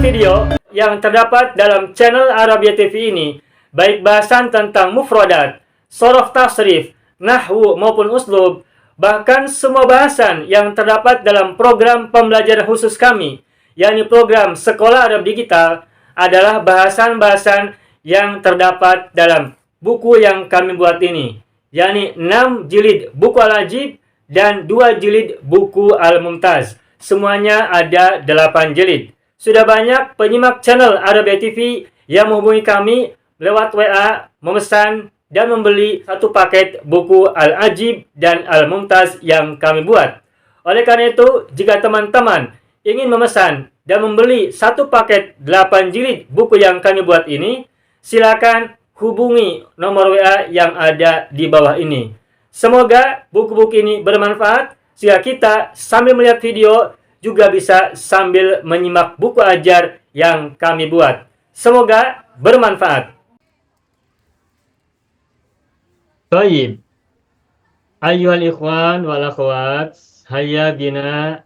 video yang terdapat dalam channel Arabia TV ini, baik bahasan tentang mufradat, shorof tasrif, nahwu maupun uslub, bahkan semua bahasan yang terdapat dalam program pembelajaran khusus kami, yakni program Sekolah Arab Digital, adalah bahasan-bahasan yang terdapat dalam buku yang kami buat ini, yakni 6 jilid buku Al-Ajib dan 2 jilid buku Al-Mumtaz. Semuanya ada 8 jilid. Sudah banyak penyimak channel Arabia TV yang menghubungi kami lewat WA, memesan dan membeli satu paket buku Al-Ajib dan Al-Mumtaz yang kami buat. Oleh karena itu, jika teman-teman ingin memesan dan membeli satu paket 8 jilid buku yang kami buat ini, silakan hubungi nomor WA yang ada di bawah ini. Semoga buku-buku ini bermanfaat sehingga kita sambil melihat video juga bisa sambil menyimak buku ajar yang kami buat. Semoga bermanfaat. Baik. Ayyuhal ikhwan wal akhwat, hayya bina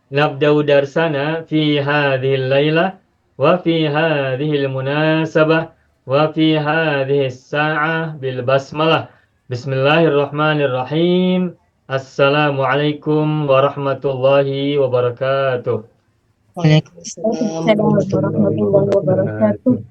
nabda'u darsana fi hadhil laylah wa fi hadhil munasabah wa fi hadhis sa'ah bil basmalah. Bismillahirrahmanirrahim. Assalamualaikum warahmatullahi wabarakatuh. Waalaikumsalam warahmatullahi wabarakatuh.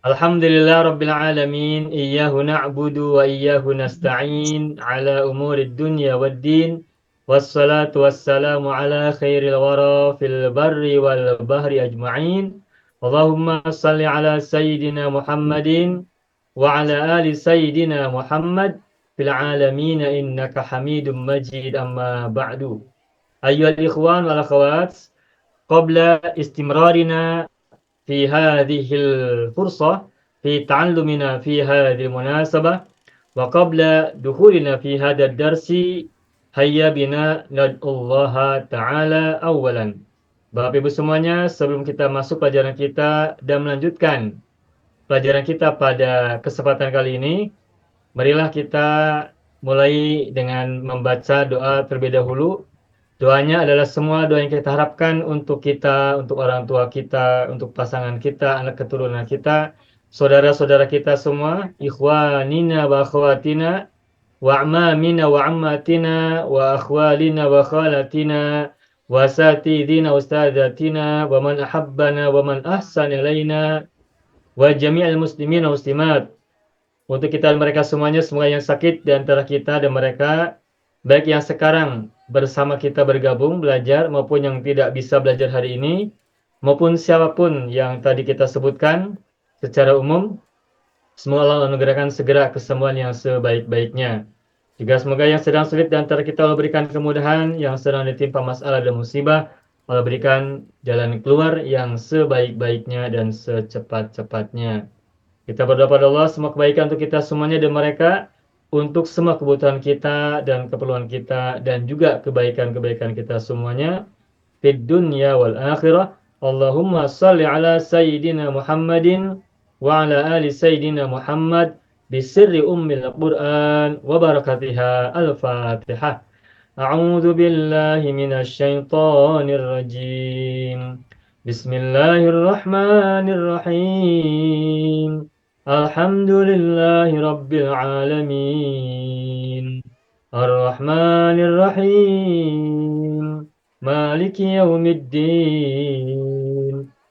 Alhamdulillah rabbil alamin, iyyahu na'budu wa iyyahu nasta'in ala umurid dunya waddin, wassalatu wassalamu ala khairil wara fil barri wal bahri ajma'in. Allahumma salli ala sayyidina Muhammadin wa ala ali sayyidina Muhammad fil alamin innaka hamidum majid, amma ba'du. Ayyuhal ikhwan wal akhwat, qabla istimrarina fi hadhil fursah fi ta'allumina fi hadhil munasabah wa qabla dukhulina fi hadzal darsi, hayya bina nad'ullaha ta'ala awalan. Bapak Ibu semuanya, sebelum kita masuk pelajaran kita dan melanjutkan pelajaran kita pada kesempatan kali ini, marilah kita mulai dengan membaca doa terlebih dahulu. Doanya adalah semua doa yang kita harapkan untuk kita, untuk orang tua kita, untuk pasangan kita, anak keturunan kita, saudara-saudara kita semua, ikhwanina wa akhwatina, wa amamina wa ammatina, wa akhwalina wa khalatina, wa satidina ustadatina, wa man ahabbana wa man ahsan ilaina, wa jami'al muslimina wa muslimat. Untuk kita dan mereka semuanya, semoga yang sakit di antara kita dan mereka, baik yang sekarang bersama kita bergabung belajar maupun yang tidak bisa belajar hari ini, maupun siapapun yang tadi kita sebutkan secara umum, semoga Allah anugerahkan segera kesembuhan yang sebaik-baiknya. Juga semoga yang sedang sulit di antara kita Allah berikan kemudahan, yang sedang ditimpa masalah dan musibah Allah berikan jalan keluar yang sebaik-baiknya dan secepat-cepatnya. Kita berdoa pada Allah semua kebaikan untuk kita semuanya dan mereka, untuk semua kebutuhan kita dan keperluan kita, dan juga kebaikan-kebaikan kita semuanya fid dunya wal akhirah. Allahumma salli ala sayyidina Muhammadin wa ala ali sayyidina Muhammad bisirri ummil Qur'an wa barakatiha. Al-Fatihah. A'udzu billahi minasy syaithanir rajim. Bismillahirrahmanirrahim. Alhamdulillahi rabbil alamin. Ar-Rahmanir Rahim. Maliki yaumiddin.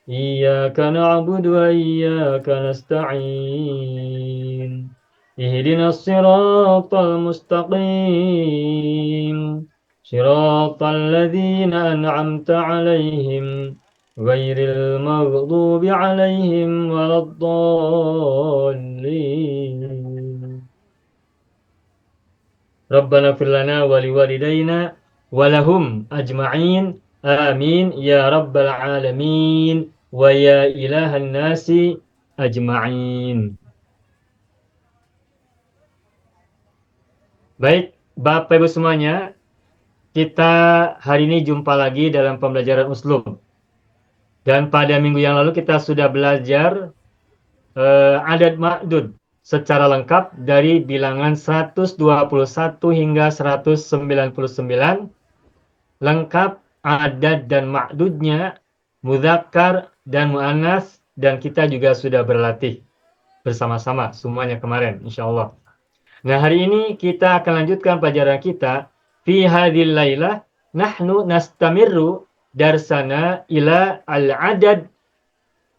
Iyyaka na'budu wa iyyaka nasta'in. Ihdinas siratal mustaqim. Siratal ladzina an'amta 'alaihim ghairil maghdubi 'alaihim waladdallin. Rabbana ighfir lana wa liwalidayna wa lahum ajma'in. Amin ya rabbal alamin wa ya ilahan nasi ajma'in. Baik, Bapak Ibu semuanya, kita hari ini jumpa lagi dalam pembelajaran uslub. Dan pada minggu yang lalu kita sudah belajar adad ma'dud secara lengkap dari bilangan 121 hingga 199, lengkap adad dan ma'dudnya mudzakkar dan muannas, dan kita juga sudah berlatih bersama-sama semuanya kemarin insyaallah. Nah, hari ini kita akan lanjutkan pelajaran kita fi hadhil lailah nahnu nastamirru darsana ila al-adad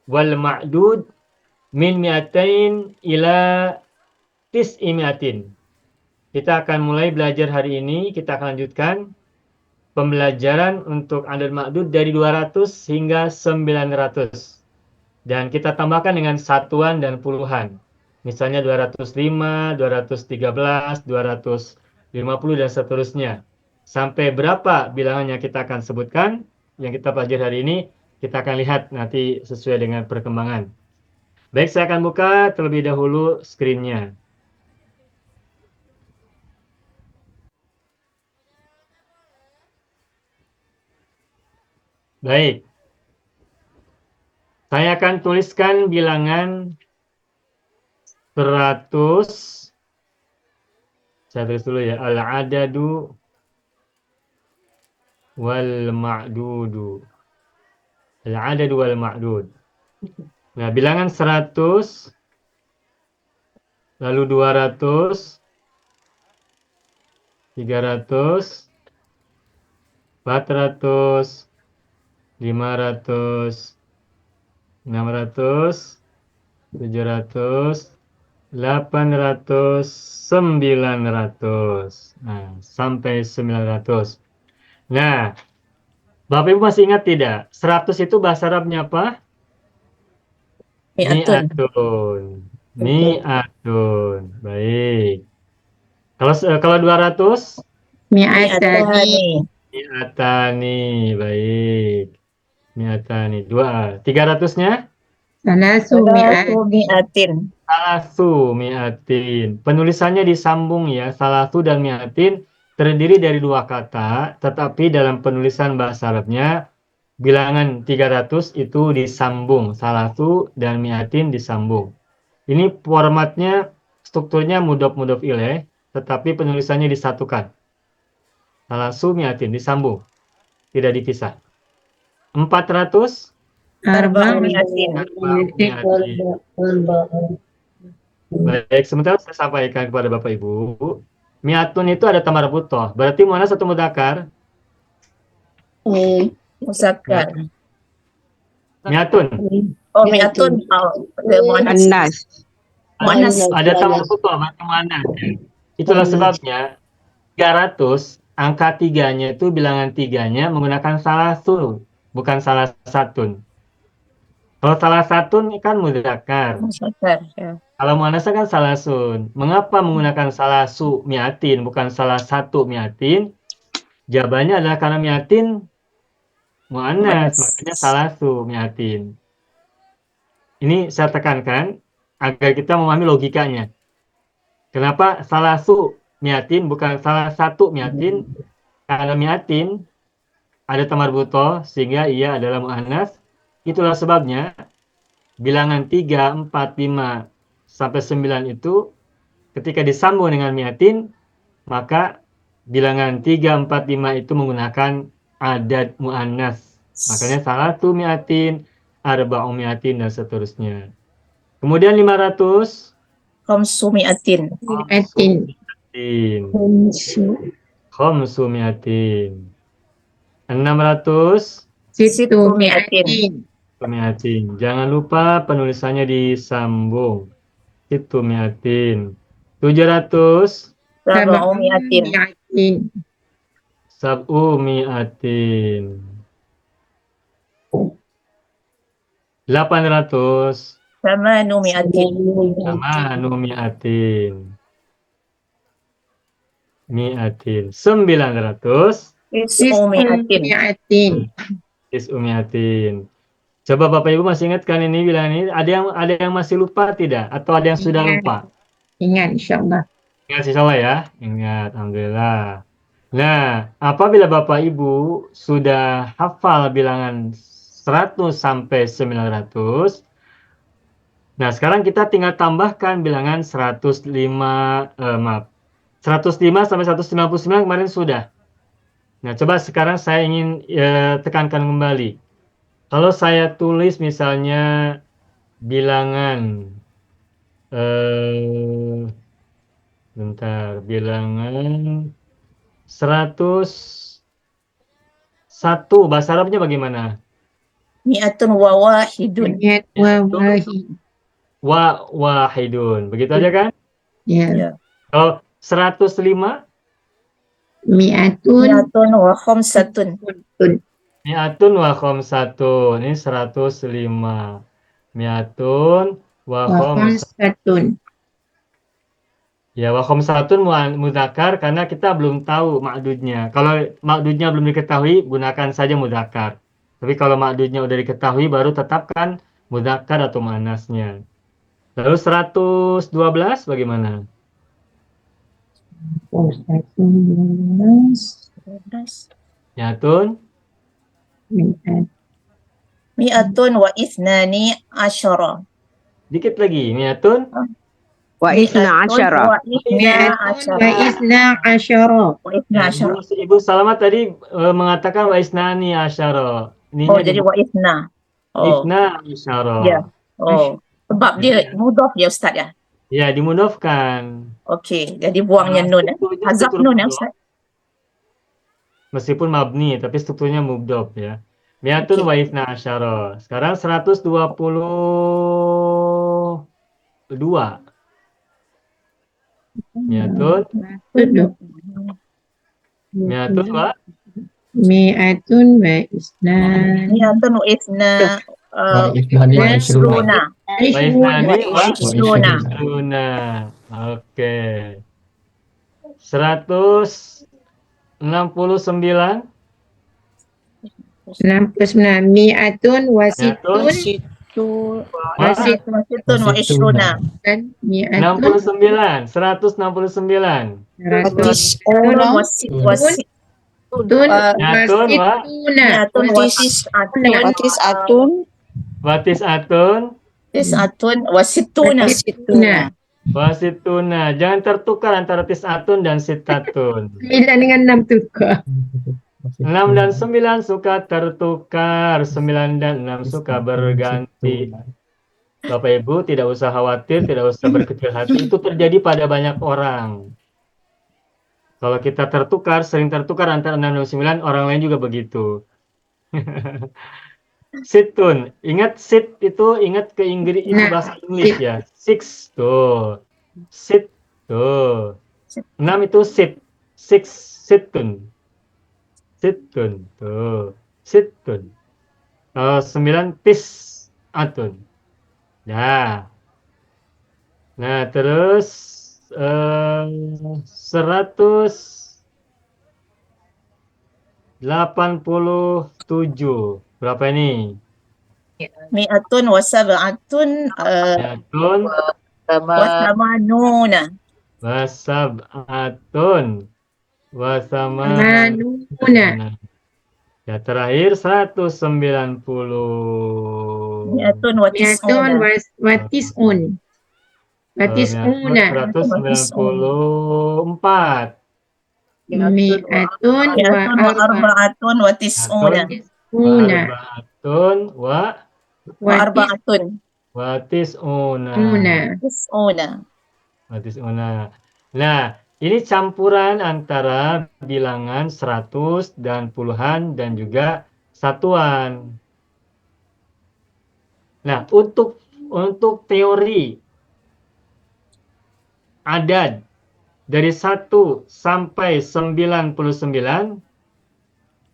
wal ma'dud min mi'atain ila tis'imi'atin. Kita akan mulai belajar hari ini, kita akan lanjutkan pembelajaran untuk adad ma'dud dari 200 hingga 900. Dan kita tambahkan dengan satuan dan puluhan. Misalnya 205, 213, 250 dan seterusnya. Sampai berapa bilangannya kita akan sebutkan, yang kita pelajari hari ini, kita akan lihat nanti sesuai dengan perkembangan. Baik, saya akan buka terlebih dahulu screen-nya. Baik. Saya akan tuliskan bilangan 100. Saya tulis dulu ya. Al-adadu wal ma'dudu. Al-adadu wal ma'dud. Nah, bilangan 100, lalu 200, 300, 400, 500, 600, 700, 800, 900. Nah, sampai 900. Nah, Bapak Ibu masih ingat tidak? 100 itu bahasa Arabnya apa? Mi'atun. Mi'atun. Baik. Kalau 200? Mi'atani. Mi'atani. Baik. Mi'atani. 300-nya? Salasu mi'atin. Salasu mi'atin. Penulisannya disambung ya. Salasu dan mi'atin terdiri dari dua kata, tetapi dalam penulisan bahasa Arabnya bilangan 300 itu disambung. Salasu dan mi'atin disambung. Ini formatnya, strukturnya mudhof ilaih, tetapi penulisannya disatukan. Salasu mi'atin disambung. Tidak dipisah. 400? Arba'u mi'atin. Baik, sementara saya sampaikan kepada Bapak Ibu, mi'atun itu ada tamar butoh. Berarti muannas atau mudzakkar? Musakkar. Mi'atun. Oh, mi'atun. Oh, muannas. Muannas. Ada tamar butoh, berarti muannas. Itulah sebabnya 300, angka tiganya itu bilangan tiganya menggunakan salasun, bukan salah satun. Kalau salah satun kan mudzakkar. Musakkar. Ya. Kalau muannasnya kan salasun. Mengapa menggunakan salasu mi'atin, bukan salah satu mi'atin? Jawabannya adalah karena mi'atin muannas, makanya salasu mi'atin. Ini saya tekankan agar kita memahami logikanya. Kenapa salasu mi'atin bukan salah satu mi'atin? Karena mi'atin ada tamar butoh sehingga ia adalah muannas. Itulah sebabnya bilangan 3, 4, 5 sampai 9 itu ketika disambung dengan mi'atin, maka bilangan 3, 4, 5 itu menggunakan adad muannas. Makanya salatu mi'atin, arba'u mi'atin dan seterusnya. Kemudian 500 Khamsu mi'atin. Khamsu mi'atin. 600 Sittu mi'atin. mi'atin. Jangan lupa penulisannya disambung. Itu mi'atin. 700 Sab'u mi'atin. sab'u mi'atin. 800 Thamanu mi'atin. tamanu mi'atin. Mi'atin. 900 Tis'u mi'atin. tis'u mi'atin. Coba Bapak Ibu masih ingat kan ini bilangan ini? Ada yang masih lupa tidak? Atau ada yang sudah lupa? Ingat insyaallah. Ingat insyaallah ya. Ingat, alhamdulillah. Nah, apabila Bapak Ibu sudah hafal bilangan 100 sampai 900, nah sekarang kita tinggal tambahkan bilangan 105 sampai 199 kemarin sudah. Nah, coba sekarang saya ingin tekankan kembali. Kalau saya tulis misalnya bilangan, bentar, bilangan 101, bahasa Arabnya bagaimana? Mi'atun wa wahidun. Ya, wahid. Wahidun. Begitu aja kan? Ya. Ya. Kalau 105, Mi'atun wa khamsatun. mi'atun wa khamsatun. Ini 105. Mi'atun wa khamsatun. Ya, wa khamsatun mudzakkar karena kita belum tahu ma'dudnya. Kalau ma'dudnya belum diketahui, gunakan saja mudzakkar. Tapi kalau ma'dudnya udah diketahui, baru tetapkan mudzakkar atau muannasnya. Lalu 112 bagaimana? 12. Mi'atun Mi'atun wa ithnani asyara. dikit lagi. Mi'atun Wa ithna asyara. Wa ithna asyara. Wa ithna Ya, asyara. Ibu Salamat tadi mengatakan wa isnani asyara. Oh, jadi wa ithna. Oh, Isna asyara. ya. Oh, sebab dia mudhaf ya Ustaz ya. Ya, dimudofkan. Okey, jadi buangnya nun. Strukturnya Hazaf struktur nun ya mudhof. Ustaz. Meskipun mabni, tapi strukturnya mudhof ya. Mi'atun Okey. wa isna asyara. Sekarang 122. Mi'atun wa Mi'atun wa ithna ishruna. wa isnani wa Ishruna. ishruna. Oke. 169. 69. Mi'atun wa Mi'atun situn wa ishruna. Mi'atun 69. 169. Mi'atun wa situn Mi'atun wa Mi'atun wa tis'atun tis'atun wa sittuna. wa situna. Jangan tertukar antara tis'atun dan sitatun. 9 dengan 6 tukar. 6 dan 9 suka tertukar, 9 dan 6 suka berganti. Bapak Ibu tidak usah khawatir, tidak usah berkecil hati, itu terjadi pada banyak orang. Kalau kita sering tertukar antara 6 dan 9, orang lain juga begitu. Situn, ingat sit itu ingat ke Inggris itu bahasa Inggris ya. 6 tuh. Sit tuh. 6 itu sit. 6 situn. Situn tuh. Situn. 9 tis'atun. Nah. Nah, terus 187. Berapa ini? Mi'atun wa sab'atun Mi'atun wa thamanuna. wa sab'atun wa Thamanuna. Ya, terakhir 190. Mi'atun wa tis'una. wa tis'un. Wa tis'una. 194. Mi'atun Mi'atun wa arba'atun wa tis'una. Una. Arba'atun wa Wa arba'atun tis'una. tis'una. Wa tis'una. Nah, ini campuran antara bilangan 100 dan puluhan dan juga satuan. Nah, untuk teori adad dari 1 sampai 99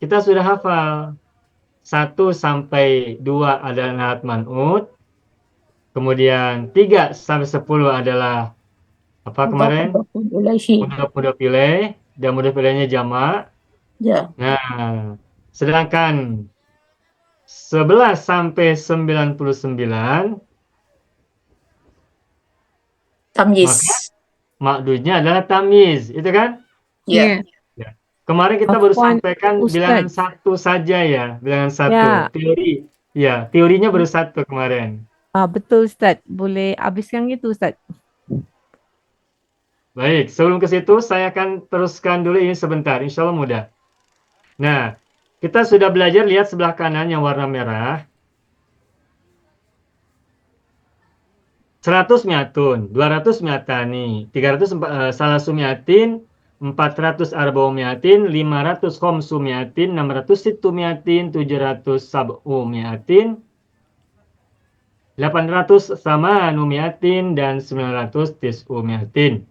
kita sudah hafal. 1 sampai 2 adalah naat man'ut. Kemudian 3 sampai 10 adalah apa kemarin? Mudhaf ilaih, dan mudhaf ilaihnya jamak. Ya. Nah, sedangkan 11 sampai 99 Tamyiz. makdudnya adalah tamyiz, itu kan? Ya. Kemarin kita baru Afwan, sampaikan Ustaz. bilangan 1 saja ya, bilangan 1. Ya. Teori. Ya, teorinya baru 1 kemarin. Betul Ustaz. Boleh habiskan gitu Ustaz. Baik, sebelum ke situ saya akan teruskan dulu ini sebentar, insya Allah mudah. Nah, kita sudah belajar lihat sebelah kanan yang warna merah. 100 mi'atun, 200 mi'atani, 300 salasu mi'atin, 400 arba'u mi'atin, 500 khamsu mi'atin, 600 sittu mi'atin, 700 sab'u mi'atin, 800 samanu mi'atin, dan 900 tis'u mi'atin.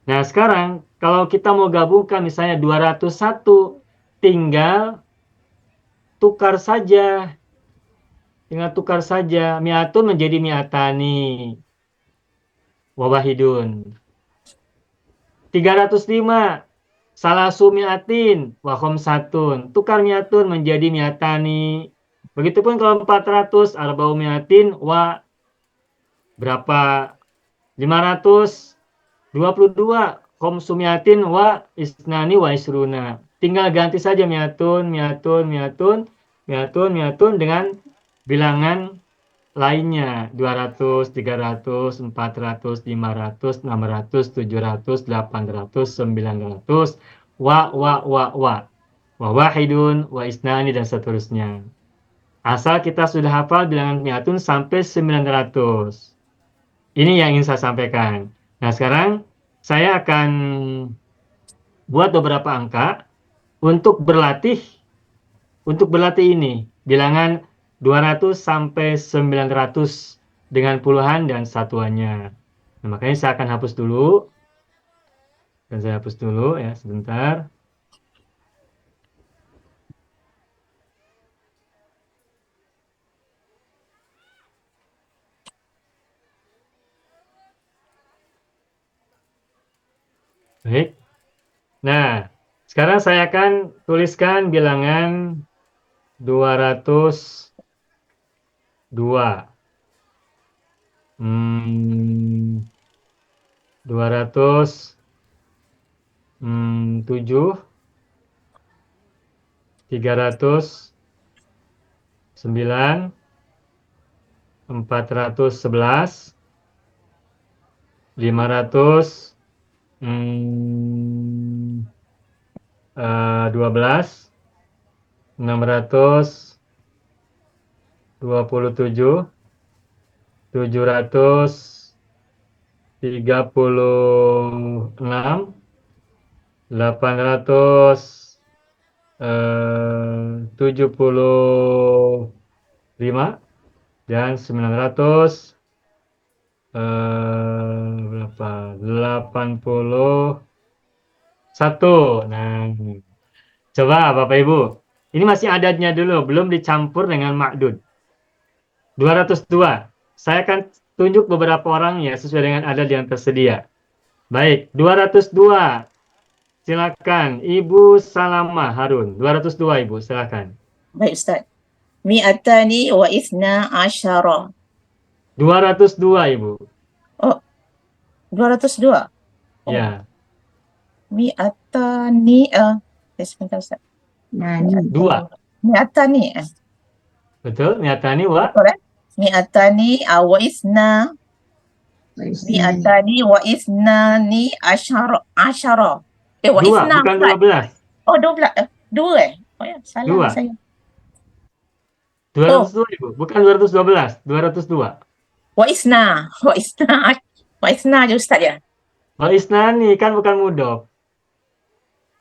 Nah, sekarang kalau kita mau gabungkan misalnya 201, tinggal tukar saja. Tinggal tukar saja. Mi'atun menjadi mi'atani. Wawahidun. 305. Salasu mi'atin. Wa khamsatun. Tukar mi'atun menjadi mi'atani. Begitupun kalau 400. Arba'u mi'atin. Wa berapa? 522. Khamsu mi'atin. Wa isnani wa isruna. Tinggal ganti saja mi'atun, mi'atun, mi'atun, mi'atun, mi'atun dengan bilangan lainnya 200, 300, 400, 500, 600, 700, 800, 900, wa wahidun, wa isnani, dan seterusnya. Asal kita sudah hafal bilangan mi'atun sampai 900. Ini yang ingin saya sampaikan. Nah, sekarang saya akan buat beberapa angka untuk berlatih ini bilangan 200 sampai 900 dengan puluhan dan satuannya. Nah, makanya saya akan hapus dulu. Dan saya hapus dulu ya, sebentar. Baik. Nah, sekarang saya akan tuliskan bilangan 202. 207, 300, 9, 411, 500, 12, 627, 736, 875, dan 900 berapa? 81. Nah, coba Bapak Ibu. Ini masih adatnya dulu, belum dicampur dengan ma'dud. 202. Saya akan tunjuk beberapa orang ya sesuai dengan adat yang tersedia. Baik, 202. Silakan Ibu Salama Harun. 202 Ibu, silakan. Baik Ustaz. Mi'atani wa isna asyara. 202 Ibu. Oh, 202. Oh. Ya. Mi'atani sebentar Ustaz. Nani. 2. Mi'atani Betul? Mi'atani wa? betul Mi'atani wa isna. Mi'atani wa isnani asyara. Wa 2, isna. bukan 12. Oh, 12. 2 Oh ya, salah 2. saya. 202 Ibu, bukan 212. 202. Wa isna aja Ustaz ya. Wa isnani kan bukan mudhof.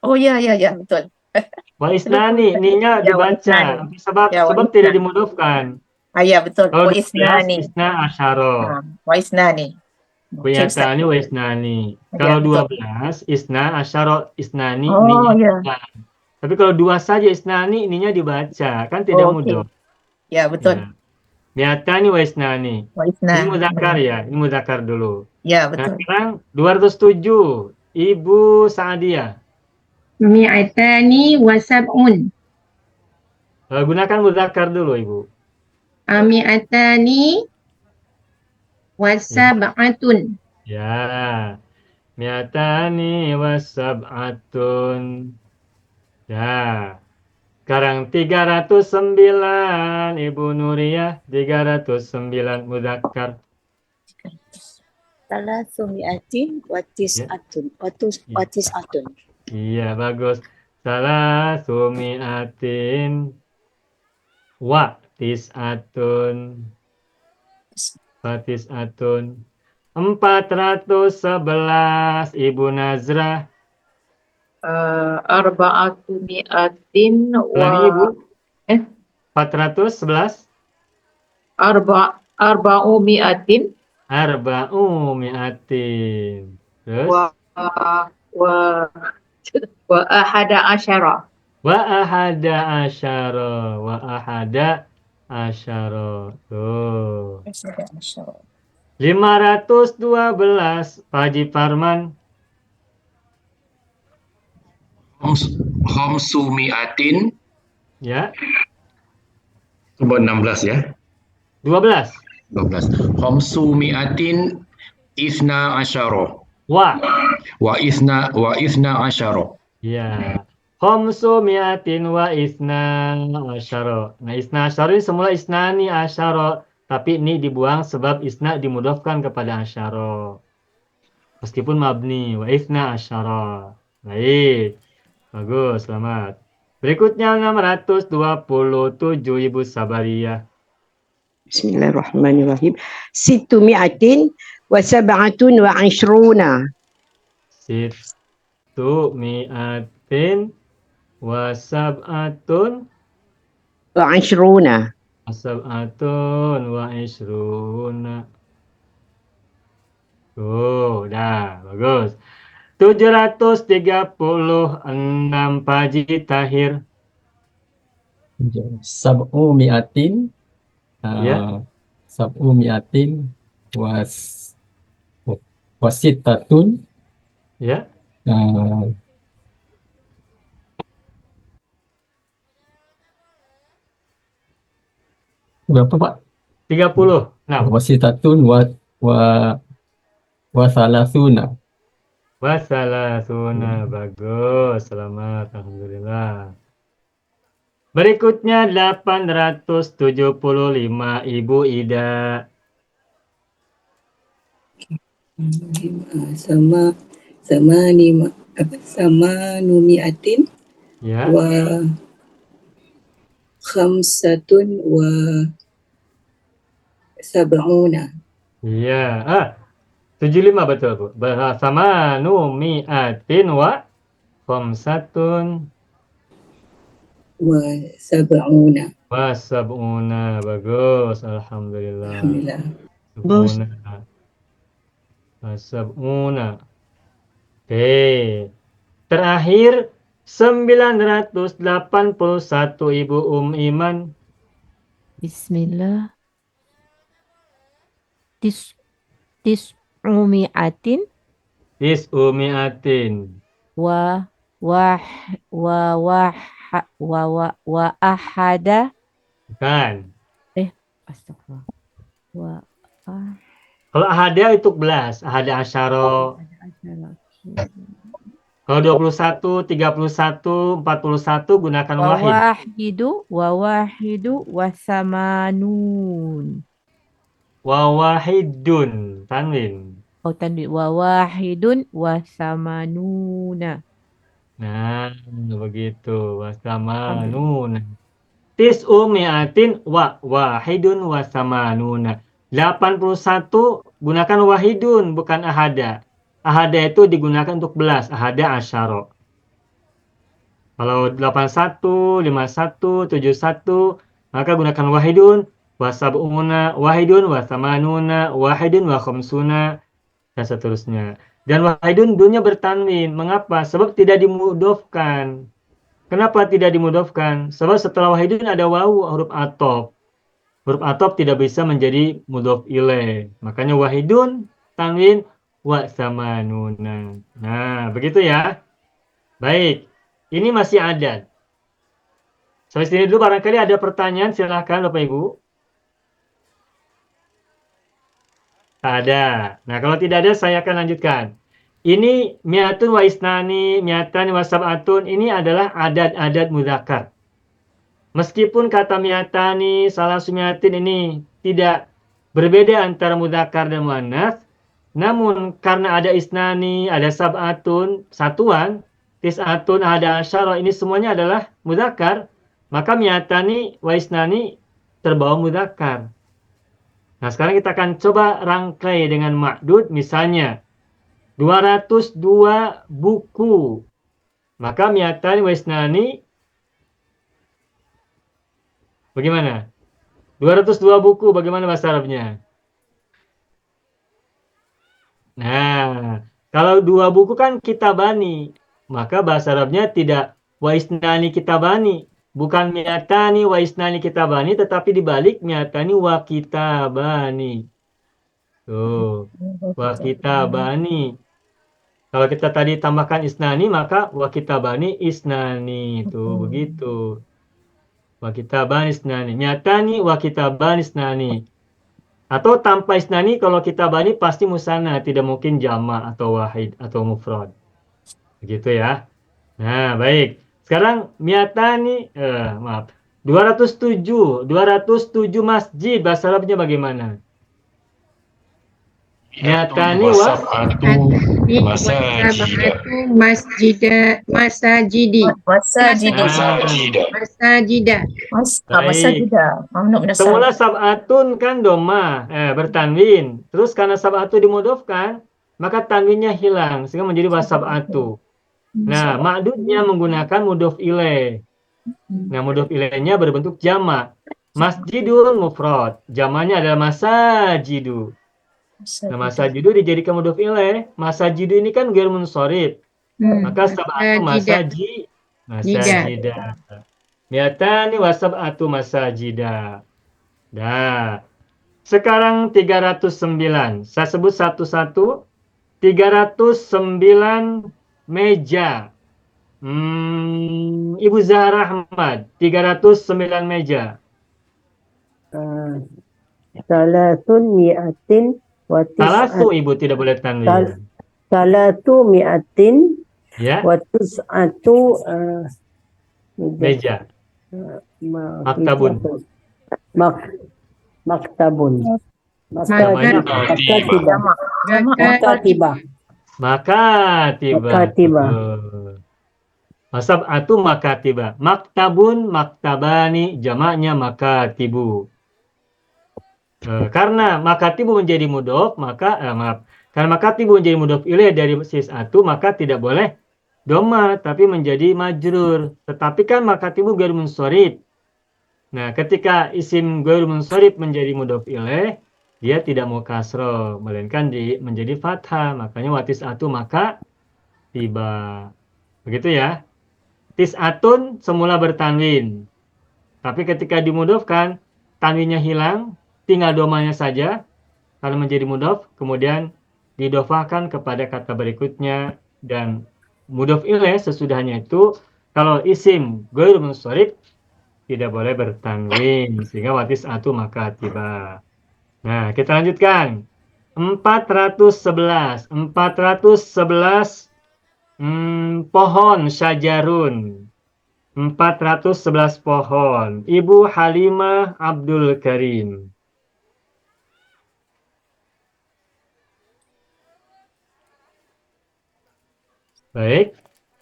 Oh ya betul. Wa isnani, ninya Ya, wa dibaca. isnani. Sebab Ya, wa tidak isnani. dimudhofkan. Ya betul. Kalau Wa 12, isnani. isna asyara. Wa isnani. Okey, Ustaz. Mi'atani wa isnani. Ya, Kalau betul. 12, isna asyara, isnani, Oh, ninya ya. dibaca. Tapi kalau 2 saja isnani, ininya dibaca. Kan tidak Oh, okey. mudhof. Ya, betul. Ya. Mi'atani wa isnani. Wa Ini isna. muzakkar ya, ini muzakkar dulu. Ya, Nah, betul. sekarang 207. Ibu Sa'adiyah. Mi'atani wa sab'un. Gunakan muzakkar dulu, Ibu. Mi'atani wa sab'atun. Ya. Mi'atani wa sab'atun. Ya. Sekarang 309, Ibu Nuriyah. 309 muzakkar. Salasumi'atin wa tis'atun. Wa tis'atun. Iya, bagus. Salasumi'atin wa tis'atun. Fatis'atun. 411 Ibu Nazrah. Arba'atu mi'atin Ulangi Ibu. eh 411. arba'u mi'atin Arba'u mi'atin. Terus? wa wa wa ahada asyara. Wa ahada asyara. Wa ahada asyara. Tuh. Asyara. 512 Pak Haji Farman. Khamsu mi'atin. Ya. Coba 16 ya. 12. 12. Khamsu mi'atin isna asyara. Wa. Wa isna asyara. Ya. Khamsu mi'atin wa isna asyara. Nah, isna asyara ini semula isnani asyara. Tapi ini dibuang sebab isna dimudofkan kepada asyara. Meskipun mabni. Wa isna asyara. Baik. Bagus, selamat. Berikutnya 627 Ibu Sabariyah. Bismillahirrahmanirrahim. Sittu mi'atin wa sab'atun wa ishruna. Sittu mi'atin wa sab'atun Wa ishruna. Asab'atun wa isruna. Tuh, dah, bagus. 736 Pak Haji Tahir. Sab'u mi'atin Ya. sab'u mi'atin wasittatun Ya. berapa Pak? 30. Nah, Wasittatun wa salasuna. Wasalasuna. Bagus, selamat, alhamdulillah. Berikutnya 875 Ibu Ida. Samanu mi'atin Ya. wa khamsatun wa sab'una. Iya. 75 betul, Bu. Sama mi'atin wa khamsatun Wa sab'una. wa sab'una. Bagus, alhamdulillah. Alhamdulillah. Bos. Sab'una. Wa sab'una. Oke. Terakhir 981 Ibu Iman. Bismillah. Tis'u mi'atin Tis'u mi'atin. wa ahada. Kan. Astagfirullah. Wa Kalau ahada itu 11, ahada asyara. Kalau 21, 31, 41 gunakan wahid. wahidu wasamanun. Wawahidun. Tanwin. Oh, tanwin. Wahidun wasamanuna. Nah, begitu. Wasamanuna. Tis'u mi'atin wahidun wasamanuna. 81 gunakan wahidun, bukan ahada. Ahada itu digunakan untuk belas. Ahada asyara. Kalau 81, 51, 71, maka gunakan wahidun, wasab'una, wahidun, wasamanuna, wahidun, wa khamsuna, dan seterusnya. Dan wahidun dunya bertanwin. Mengapa? Sebab tidak dimudofkan. Kenapa tidak dimudofkan? Sebab setelah wahidun ada wawu, huruf atop. Huruf atop tidak bisa menjadi mudhof ilaih. Makanya wahidun, tanwin, wa samanuna. Nah, begitu ya. Baik. Ini masih adat. Sampai sini dulu, barangkali ada pertanyaan, silahkan Bapak Ibu. Tak ada. Nah, kalau tidak ada, saya akan lanjutkan. Ini mi'atun wa isnani, mi'atan wa sab'atun, ini adalah adat-adat mudzakkar. Meskipun kata mi'atani, salasu mi'atin ini tidak berbeda antara mudzakkar dan muannats, namun karena ada isnani, ada sab'atun, satuan, tis'atun, ada asyara, ini semuanya adalah mudzakkar, maka mi'atani wa isnani terbawa mudzakkar. Nah, sekarang kita akan coba rangkai dengan ma'dud, misalnya 202 buku. Maka mi'atani wa isnani bagaimana? 202 buku bagaimana bahasa Arabnya? Nah, kalau 2 buku kan kitabani, maka bahasa Arabnya tidak wa isnani kitabani, bukan mi'atani wa isnani kitabani, tetapi dibalik mi'atani wa kitabani. Tuh, wa kitabani. Kalau kita tadi tambahkan isnani, maka wa kitabani isnani. Tuh, begitu. Wa kitabani isnani. Mi'atani wa kitabani isnani. Atau tanpa isnani, kalau kitabani pasti musanna, tidak mungkin jama' atau wahid atau mufrad. Begitu ya. Nah, baik. Sekarang mi'atani, 207 masjid, bahasa Arabnya bagaimana? Mi'atani wa sab'atu masajid. Masajidi. Masajida. Masajida. Masajida. Mamnu min semula sab'atun kan doma, bertanwin. Terus karena sab'atu dimudofkan, maka tanwinnya hilang sehingga menjadi wasab'atu. Nah, ma'dudnya menggunakan mudhof ilaih. Nah, mudhof ilaihnya berbentuk jamak. Masjidun mufrad, jamaknya adalah masajidu. Nah, masajidu dijadikan mudhof ilaih. Masajidu ini kan ghair munsharif. Maka sab'atu masajida. Mi'atani wa sab'atu masajida. Nah, sekarang 309. Saya sebut satu-satu. 309 meja. Ibu Zahra Ahmad, 309 meja. Salatun mi'atin wa Salasu ibu tidak boleh tanwin. Salatu mi'atin Ya, wa tis'atu meja. Maktabun. Maktabun. Namanya Makatibah. Makatibah. Masab'atu makatibah. Maktabun, maktabani, jamaknya makatibu. Karena makatibu menjadi mudhof, maka karena makatibu menjadi mudhof ilaih dari sis'atu, maka tidak boleh doma, tapi menjadi majrur. Tetapi kan makatibu ghair munsharif. Nah, ketika isim ghair munsharif menjadi mudhof ilaih, dia tidak mau kasroh, melainkan menjadi fathah. Makanya watis'atu maka tiba. Begitu ya. Tis'atun semula bertanwin. Tapi ketika dimudhofkan, tanwinnya hilang, tinggal domanya saja. Kalau menjadi mudhof, kemudian didofahkan kepada kata berikutnya. Dan mudhof ilaih sesudahnya itu, kalau isim ghair munsharif, tidak boleh bertanwin. Sehingga watis'atu maka tiba. Nah, kita lanjutkan. 411 pohon syajarun. 411 pohon. Ibu Halimah Abdul Karim. Baik.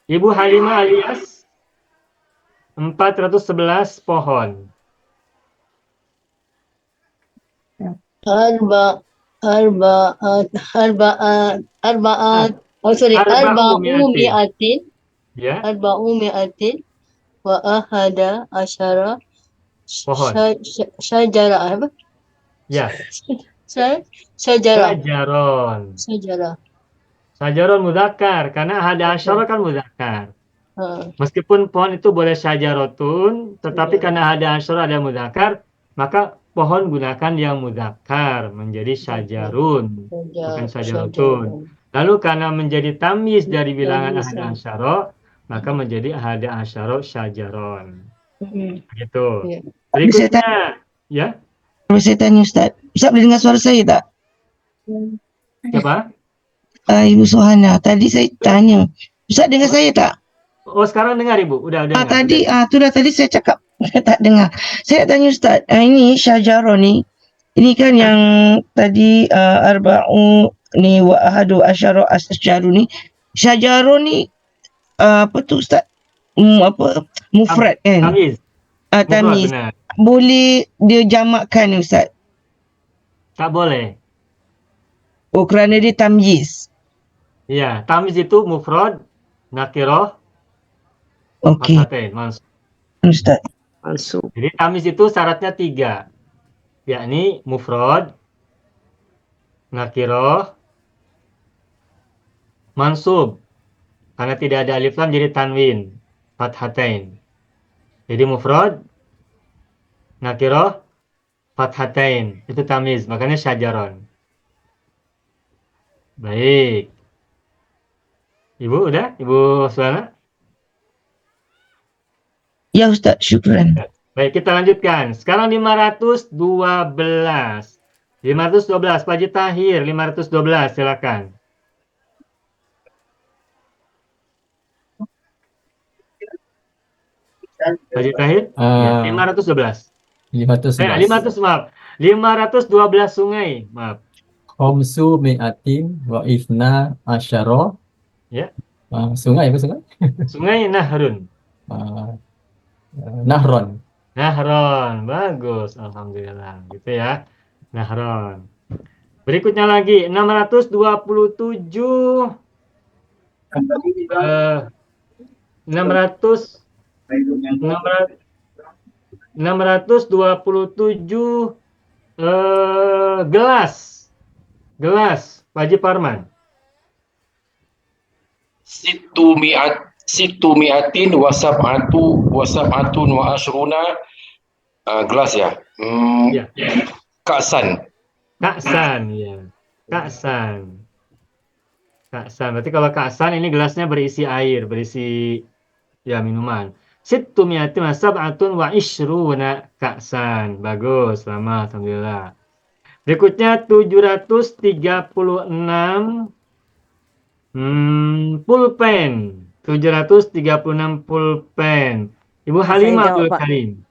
Ibu Halimah alias 411 pohon. Arba'u mi'atin Ya, wa ahada asyara pohon. syajara apa? Ya, Syajara. Syajaron. Syajaron mudzakkar karena hada asyara kan mudzakkar. Meskipun pohon itu boleh syajarotun, tetapi karena hada asyara ada mudzakkar, maka pohon gunakan yang mudzakkar menjadi syajarun, bukan syajarotun. Lalu karena menjadi tamyiz dari bilangan ahada asyara, maka menjadi ahada asyara syajaron. Begitu. Berikutnya, ya. Kalau saya tanya Ustaz boleh dengar suara saya tak? Siapa? Ibu Suhana, tadi saya tanya. Ustaz dengar saya tak? Oh, sekarang dengar Ibu. Udah dengar. Tadi saya cakap tak dengar. Saya tanya Ustaz, ini syajarah ni, ini kan yang tadi arba'u ni wa ahadu asyara asyaru ni, syajarah ni apa tu Ustaz? Mufrad kan? Tamyiz. Tamyiz. Benar. Boleh dia jamakkan Ustaz? Tak boleh. Oh, kerana dia tamyiz. Iya, tamyiz itu mufrad, nakirah, Okey, fathatain, mansub. Ustaz. Mansub. Jadi tamyiz itu syaratnya 3, yakni mufrad, nakirah, mansub. Karena tidak ada alif lam jadi tanwin, fathatain. Jadi mufrad, nakirah, fathatain. Itu tamyiz, makanya syajaron. Baik. Ibu udah? Ibu Suana? Ya Ustaz, syukran. Baik, kita lanjutkan. Sekarang 512. 512, Pak Haji Tahir, 512, silakan. Pak Haji Tahir? Ya, 512. 511. 500, maaf. 512 sungai, maaf. Khamsu mi'atin wa ifna asyara. Ya. Sungai apa sungai? Sungai Nahrun. Nahron. Nahron, bagus. Alhamdulillah, gitu ya. Nahron. Berikutnya lagi, 627. 627 gelas. Gelas, Pak Haji Parman. Situ mi'atin wa sab'atun wa ashruna. Gelas ya. Ya. Ka'san. Kaksan, ya. Kaksan. Kaksan. Berarti kalau kaksan ini gelasnya berisi air, berisi ya minuman. Sittu mi'atin wa sab'atun wa ishruna kaksan. Bagus, selamat, alhamdulillah. Berikutnya 736 pulpen. 736 pulpen. Ibu Halimah Abdul Karim.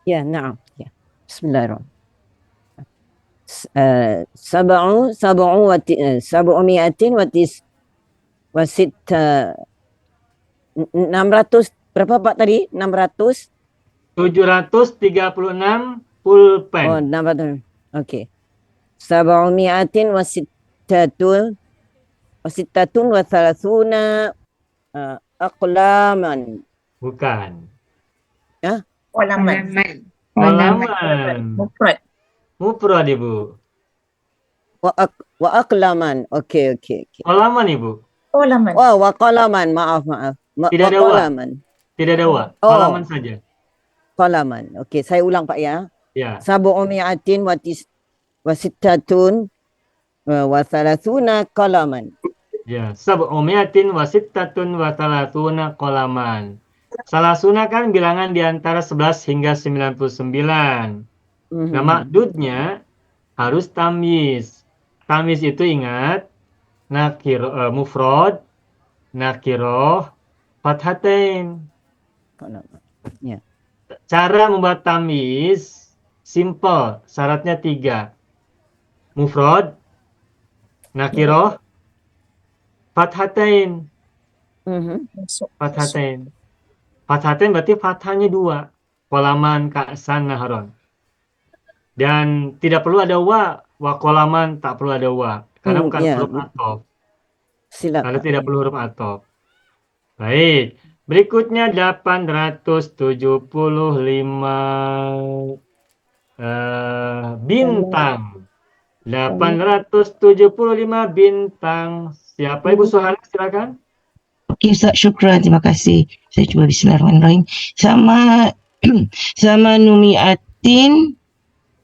Ya, na'am. Ya. Bismillahirrahmanirrahim. Sab'umi'atin wa sitta 600 berapa Pak tadi? 600 736 pulpen. Oh, 600. Okey. Sab'umi'atin wa sittatun wa thalathuna aqlaman. Bukan. Ya? Qalaman. Qalaman. Mufrad. Mufrad, Ibu. Wa aqlaman. Okey. Qalaman, Ibu. Qalaman. Oh, wa qalaman. Maaf. Tidak ada wa. Qalaman. Tidak ada wa. Oh. Qalaman saja. Qalaman. Okey, saya ulang Pak ya. Ya. Sab'umi'atin wa sittatun wa thalathuna qalaman. Ya, sab'umi'atin wa sittatun wa thalathuna qalaman. Salasuna kan bilangan di antara 11 hingga 99. Nah, makdudnya harus tamyiz. Tamyiz itu ingat mufrad, nakiroh, fathatain. Ya. Cara membuat tamyiz simple, syaratnya 3. Mufrad, nakiroh, fathatain. Fathatain. Fathatain berarti fathahnya 2. Qalaman, ka'san, nahron. Dan tidak perlu ada wa qalaman tak perlu ada wa. Karena bukan huruf athof. Silakan. Karena tidak perlu huruf athof. Baik. Berikutnya 875 bintang. 875 bintang. Siapa Ibu Suhana? Silakan. Okey Ustaz, syukran. Terima kasih. Saya cuba bismillahirrahmanirrahim. Sama numi'atin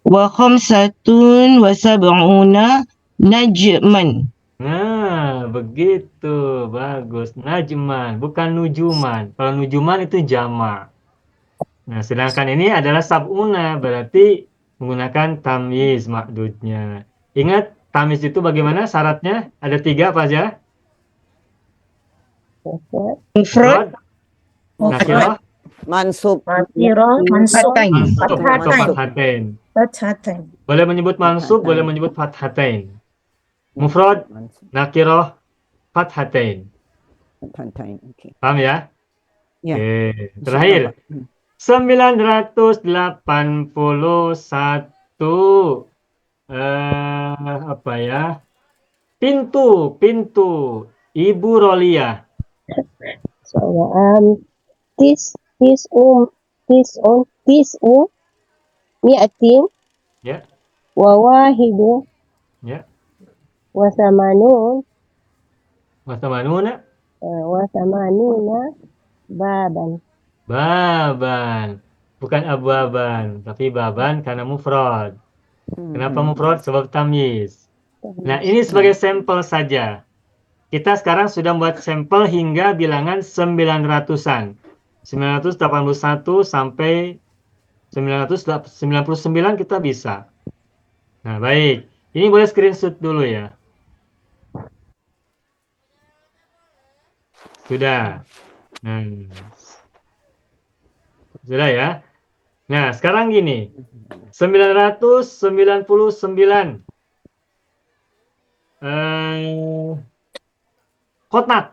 wa khamsatun wa sab'una najman. Nah, begitu. Bagus. Najman, bukan nujuman. Kalau nujuman itu jamak. Nah, sedangkan ini adalah sab'una, berarti menggunakan tamyiz makdudnya. Ingat, tamyiz itu bagaimana syaratnya? Ada 3 apa aja? Mufrad, nakirah, Mansub. Nakirah, mansub, mansub, atau fathatain. fathatain. Fathatain. Boleh menyebut mansub, boleh menyebut fathatain. Mufrad, nakirah, fathatain. Fathatain. Okey. Paham ya? Ya. Oke. Terakhir. 981. Apa ya? Pintu. Ibu Rolia. So, tis mi'atin Ya, wa wahidu ya. wa samanun Wasamanuna. wa samanuna baban. Baban. Bukan abu-aban, tapi baban karena mufrad. Kenapa mufrad? Sebab tamyiz. Nah, ini sebagai sampel saja. Kita sekarang sudah membuat sampel hingga bilangan 900-an. 981 sampai 999 kita bisa. Nah, baik. Ini boleh screenshot dulu ya. Sudah. Nah, sudah ya. Nah, sekarang gini. 999 kotak.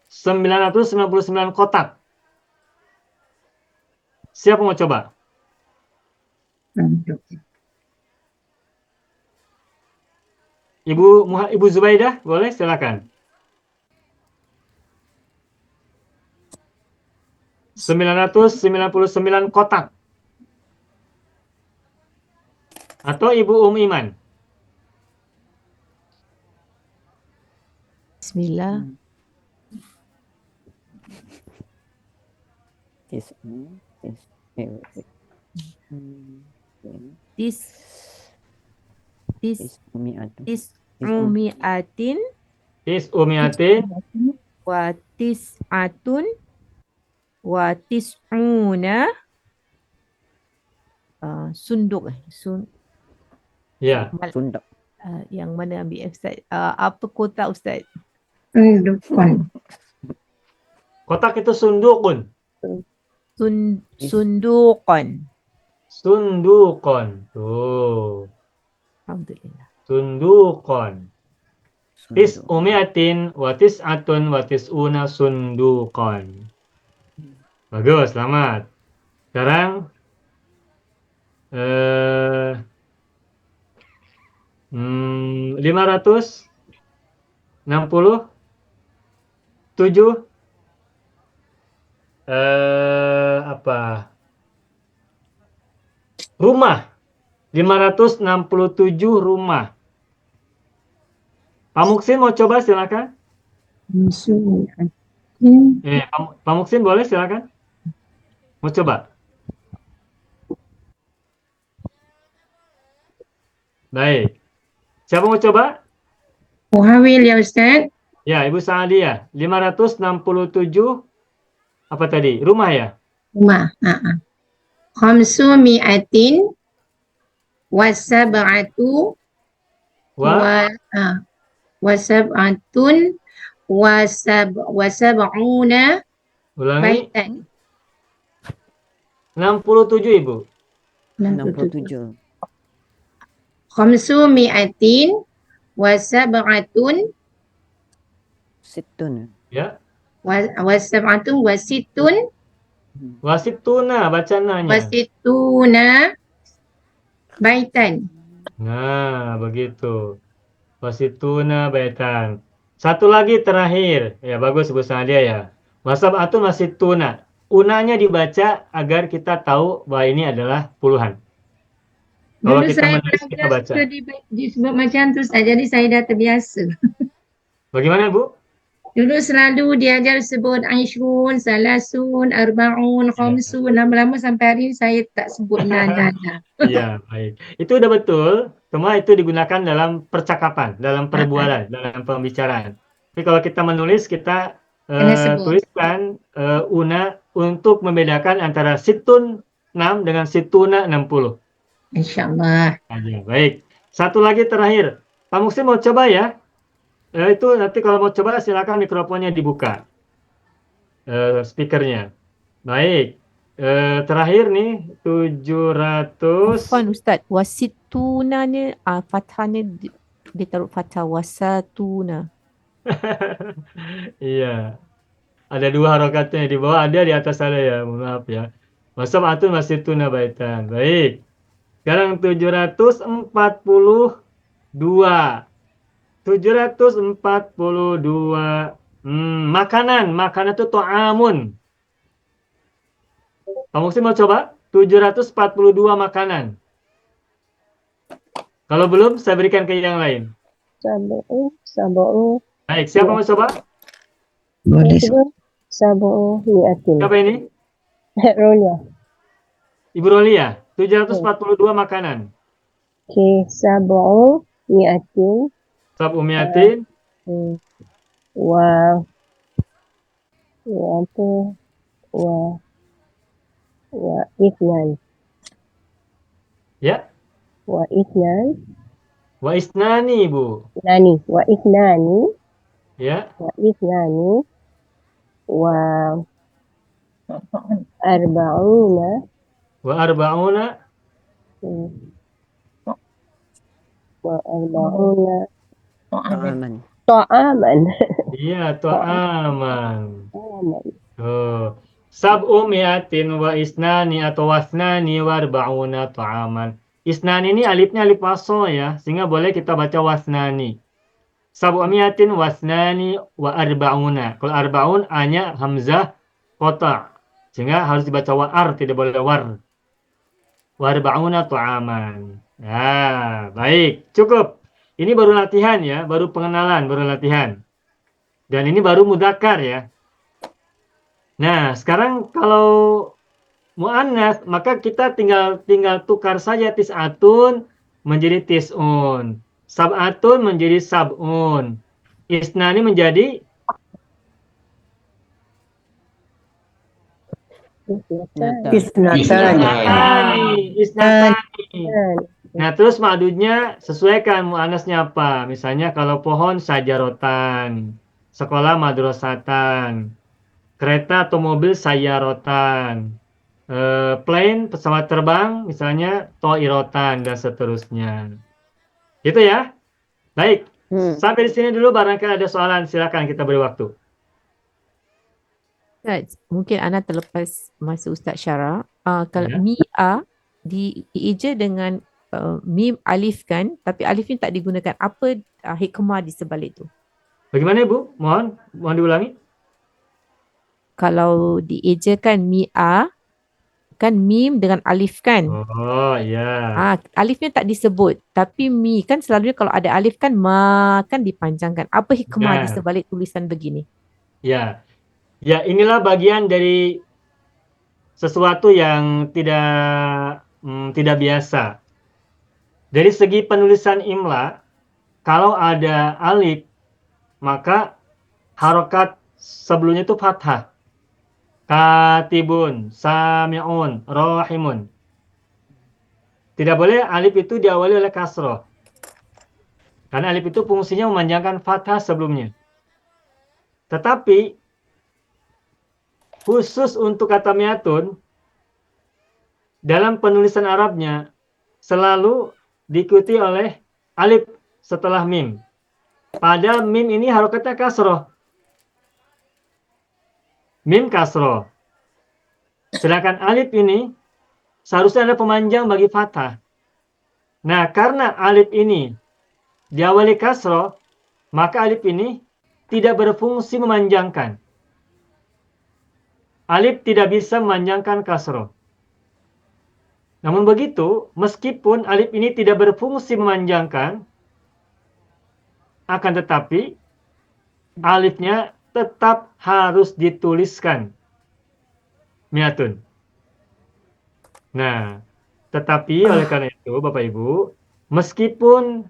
999 kotak. Siapa mau coba? Ibu Zubaidah, boleh silakan. 999 kotak. Atau Ibu Iman. Bismillah. Umiatin wa tis'atun wa tis'una sunduk Ya. Sunduk. Yang mana ambil Ustaz? Apa kotak Ustaz? Sundukan. Kotak itu sundukun. Sundukan. Sundukon. Tuh. Alhamdulillah. Sundukon. Tis'umiatin wa tis'atun wa tis'una sundukon. Bagus, selamat. Sekarang 567 apa? Rumah. 567 rumah. Pak Muksin mau coba silakan. Pak Muksin boleh silakan. Mau coba? Baik. Siapa mau coba? Muhawil ya Ustaz. Ya, Ibu Sa'adiyah. 567 apa tadi? Rumah ya? Rumah. Khamsu mi'atin wa sab'atu wa sab'atun wa sab'una Ulangi. baitan. 67 Ibu. 67. Khamsu mi'atin wa sab'atun Situn. Ya. wa sab'atun wa situn Wasituna bacananya. wa situna baitan. Nah, begitu. Wasituna baitan. Satu lagi terakhir. Ya, bagus Ibu Sa'adiyah ya. Wasab'atun wasituna. Unanya dibaca agar kita tahu bahwa ini adalah puluhan. Kalau Dulu kita saya menulis kita baca. disebut macam tu saja, jadi saya dah terbiasa. Bagaimana Bu? Dulu selalu diajar sebut Aisyun, Salasun, Arba'un, Khamsun. Lama-lama sampai hari ini saya tak sebut nada. Iya, baik. Itu udah betul. Semua itu digunakan dalam percakapan, dalam perbualan, dalam pembicaraan. Tapi kalau kita menulis, kita tuliskan una untuk membedakan antara situn 6 dengan situna 60. InsyaAllah. Baik. Satu lagi terakhir. Pak Muksin mau coba ya? Itu nanti kalau mau coba silakan mikrofonnya dibuka. Speakernya. Baik. Terakhir nih 700. Afwan Ustaz, wasituna ni fathahnya dia taruh fathah wasatuna. Iya. Ada dua harokatnya di bawah, ada di atas ada ya. Mohon maaf ya. Wasab'atun wasituna baitan. Baik. Sekarang 742. 742. Makanan itu ta'amun. Kamu sih mau coba? 742 makanan. Kalau belum, saya berikan ke yang lain. Sab'u. Baik, siapa mau coba? Boleh. Sab'u mi'atin. Siapa ini? Rolia. Ibu Rolia, 742 makanan. Okay, sab'u mi'atin. Sab'umiatin. Wa apa? Wa ithnan. Ya. Wa ithnan. Wa isnani, Bu. Wa ithnani. Ya. Wa ithnani. Wa arba'una. Wa arba'una. Wa arba'una. Ta'aman. Iya, ta'aman. Oh. Sab'umiatin wa isnani atau wasnani wa arba'una ta'aman. Isnani ini alifnya alif wasol ya, sehingga boleh kita baca wasnani. Sab'umiatin wasnani wa arba'una. Kalau arba'un A-nya hamzah qata'. Sehingga harus dibaca wa'ar, tidak boleh war. Wa arba'una ta'aman. Nah, baik, cukup. Ini baru latihan ya, baru pengenalan, baru latihan. Dan ini baru mudzakkar ya. Nah, sekarang kalau mu'annas, maka kita tinggal tukar saja tis'atun menjadi tis'un. Sab'atun menjadi sab'un. Isnani menjadi isnatani. Nah, terus ma'dudnya sesuaikan mu'annasnya apa. Misalnya kalau pohon sajarotan, sekolah madrasatan, kereta atau mobil sayarotan, plane pesawat terbang misalnya toirotan dan seterusnya. Gitu ya. Baik. Sampai di sini dulu, barangkali ada soalan silakan kita beri waktu. Ustaz, mungkin Ana terlepas masa Ustaz Syara. Kalau mi'a dieja dengan mim alif kan, tapi alif ni tak digunakan. Apa hikmah di sebalik tu? Bagaimana Ibu? Mohon diulangi. Kalau diejakan mi'a, kan mim dengan alif kan? Oh, ya. Alifnya tak disebut. Tapi mi kan selalunya kalau ada alif kan ma kan dipanjangkan. Apa hikmah di sebalik tulisan begini? Ya. Ya, inilah bagian dari sesuatu yang tidak biasa. Dari segi penulisan imla, kalau ada alif, maka harokat sebelumnya itu fathah. Katibun, sami'un, rahimun. Tidak boleh alif itu diawali oleh kasroh. Karena alif itu fungsinya memanjangkan fathah sebelumnya. Tetapi, khusus untuk kata mi'atun, dalam penulisan Arabnya, selalu diikuti oleh alif setelah mim. Pada mim ini harokatnya kasroh. Mim kasroh. Sedangkan alif ini seharusnya ada pemanjang bagi fathah. Nah, karena alif ini diawali kasroh, maka alif ini tidak berfungsi memanjangkan. Alif tidak bisa memanjangkan kasroh. Namun begitu, meskipun alif ini tidak berfungsi memanjangkan, akan tetapi alifnya tetap harus dituliskan. Mi'atun. Nah, tetapi oleh karena itu, Bapak Ibu, meskipun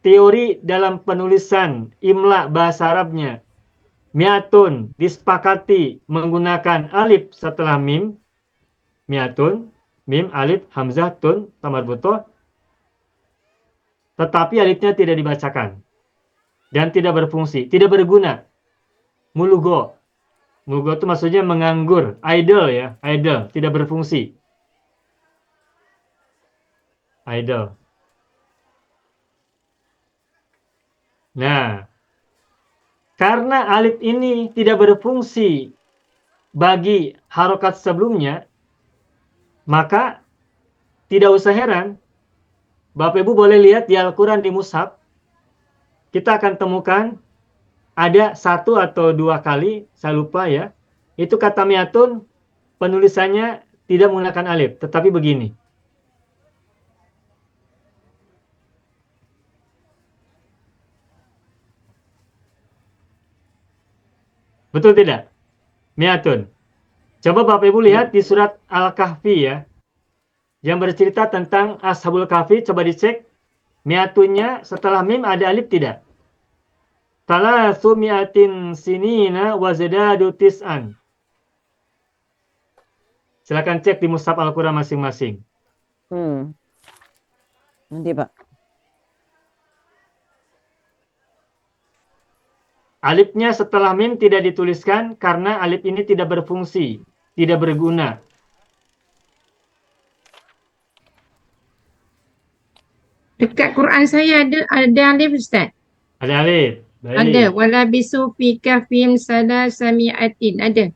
teori dalam penulisan imla bahasa Arabnya, mi'atun disepakati menggunakan alif setelah mim, mi'atun, mim, alif, hamzah, tun, tamar butoh. Tetapi alifnya tidak dibacakan. Dan tidak berfungsi, tidak berguna. Mulugo. Mulugo itu maksudnya menganggur. Idle ya, idle, tidak berfungsi. Idle. Nah, karena alif ini tidak berfungsi bagi harokat sebelumnya, maka tidak usah heran, Bapak Ibu boleh lihat di Al-Quran di mushaf, kita akan temukan ada 1 atau 2 kali, saya lupa ya, itu kata mi'atun penulisannya tidak menggunakan alif, tetapi begini. Betul tidak? Mi'atun. Coba Bapak Ibu lihat di surat Al-Kahfi ya, yang bercerita tentang Ashabul Kahfi, coba dicek, mi'atunnya setelah mim ada alif tidak? Talasu mi'atin sinina wazadadu tis'an. Silakan cek di mushaf Al-Quran masing-masing. Nanti Pak. Alifnya setelah mim tidak dituliskan karena alif ini tidak berfungsi, tidak berguna. Dekat Quran saya ada alif Ustaz. Ada alif. Baik. Ada. Walabisu fi kahfin salasami'atin. Ada.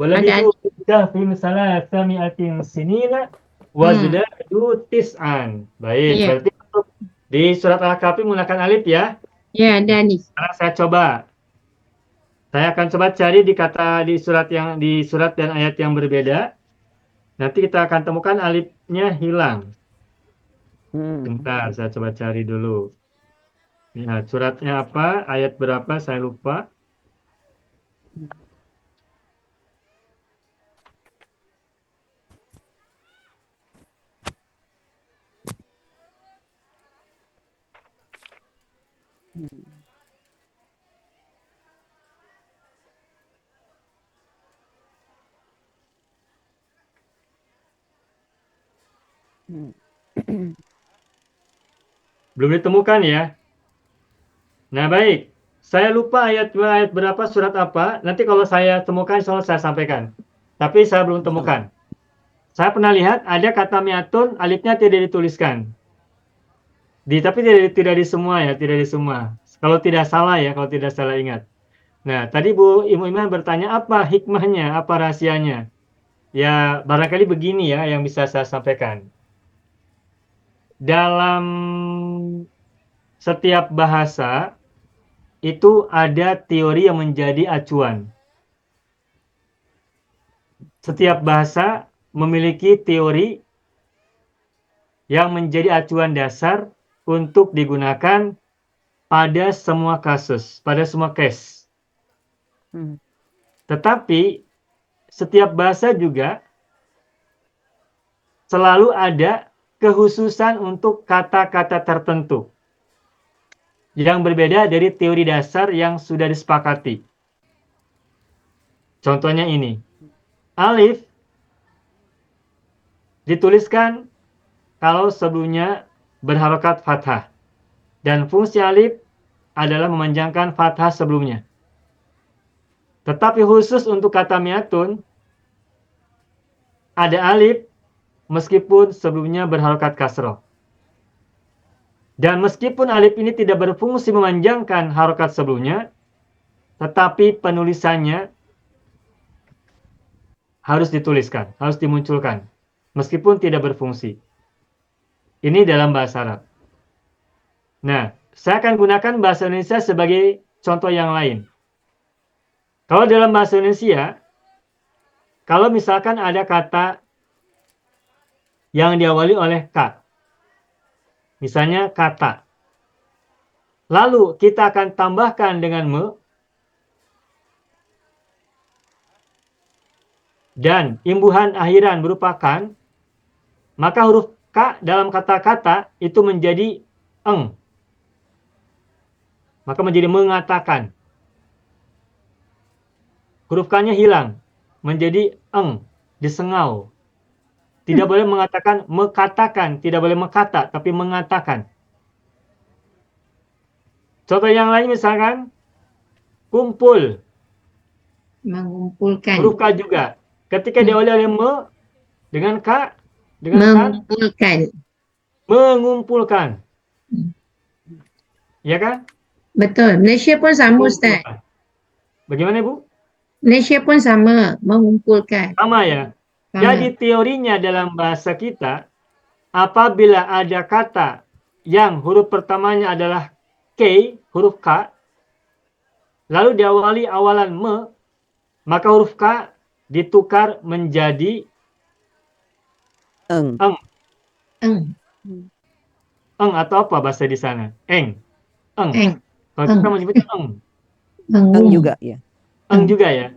Walabisu fi kahfin salasami'atin sinina wazdadu tis'an. Baik, Ya. berarti di surat Al-Kahfi menggunakan alif ya. Ya, ada alif. Sekarang saya akan coba cari di surat dan ayat yang berbeda. Nanti kita akan temukan alifnya hilang. Bentar, saya coba cari dulu. Lihat suratnya apa, ayat berapa, saya lupa. Belum ditemukan ya. Nah baik, saya lupa ayat berapa, surat apa. Nanti kalau saya temukan, insya Allah saya sampaikan. Tapi saya belum temukan. Saya pernah lihat ada kata mi'atun, alifnya tidak dituliskan. Tapi tidak di semua ya, tidak di semua. Kalau tidak salah ya, kalau tidak salah ingat. Nah, tadi Bu Ibu Iman bertanya apa hikmahnya, apa rahasianya. Ya, barangkali begini ya yang bisa saya sampaikan. Dalam setiap bahasa itu ada teori yang menjadi acuan. Setiap bahasa memiliki teori yang menjadi acuan dasar untuk digunakan pada semua kasus, pada semua case. Tetapi setiap bahasa juga selalu ada kekhususan untuk kata-kata tertentu yang berbeda dari teori dasar yang sudah disepakati. Contohnya ini. Alif dituliskan kalau sebelumnya berharokat fathah. Dan fungsi alif adalah memanjangkan fathah sebelumnya. Tetapi khusus untuk kata mi'atun, ada alif meskipun sebelumnya berharokat kasroh. Dan meskipun alif ini tidak berfungsi memanjangkan harokat sebelumnya, tetapi penulisannya harus dituliskan, harus dimunculkan, meskipun tidak berfungsi. Ini dalam bahasa Arab. Nah, saya akan gunakan bahasa Indonesia sebagai contoh yang lain. Kalau dalam bahasa Indonesia, kalau misalkan ada kata yang diawali oleh ka, misalnya kata. Lalu kita akan tambahkan dengan me. Dan imbuhan akhiran berupa kan. Maka huruf ka dalam kata-kata itu menjadi eng. Maka menjadi mengatakan. Huruf ka-nya hilang. Menjadi eng. Disengau. Tidak boleh mengatakan mekatakan, tidak boleh mekata, tapi mengatakan. Contoh yang lain misalkan, kumpul. Mengumpulkan. Huruf K juga. Ketika diawali oleh me, dengan K, dengan mengumpulkan. Mengumpulkan. Ya kan? Betul. Malaysia pun sama Ustaz. Bagaimana Bu? Malaysia pun sama, mengumpulkan. Sama ya. Jadi teorinya dalam bahasa kita, apabila ada kata yang huruf pertamanya adalah K, huruf K, lalu diawali awalan me, maka huruf K ditukar menjadi Eng. Eng atau apa bahasa di sana? Eng. Kalau kita menyebutnya eng. Eng juga ya. Eng juga ya.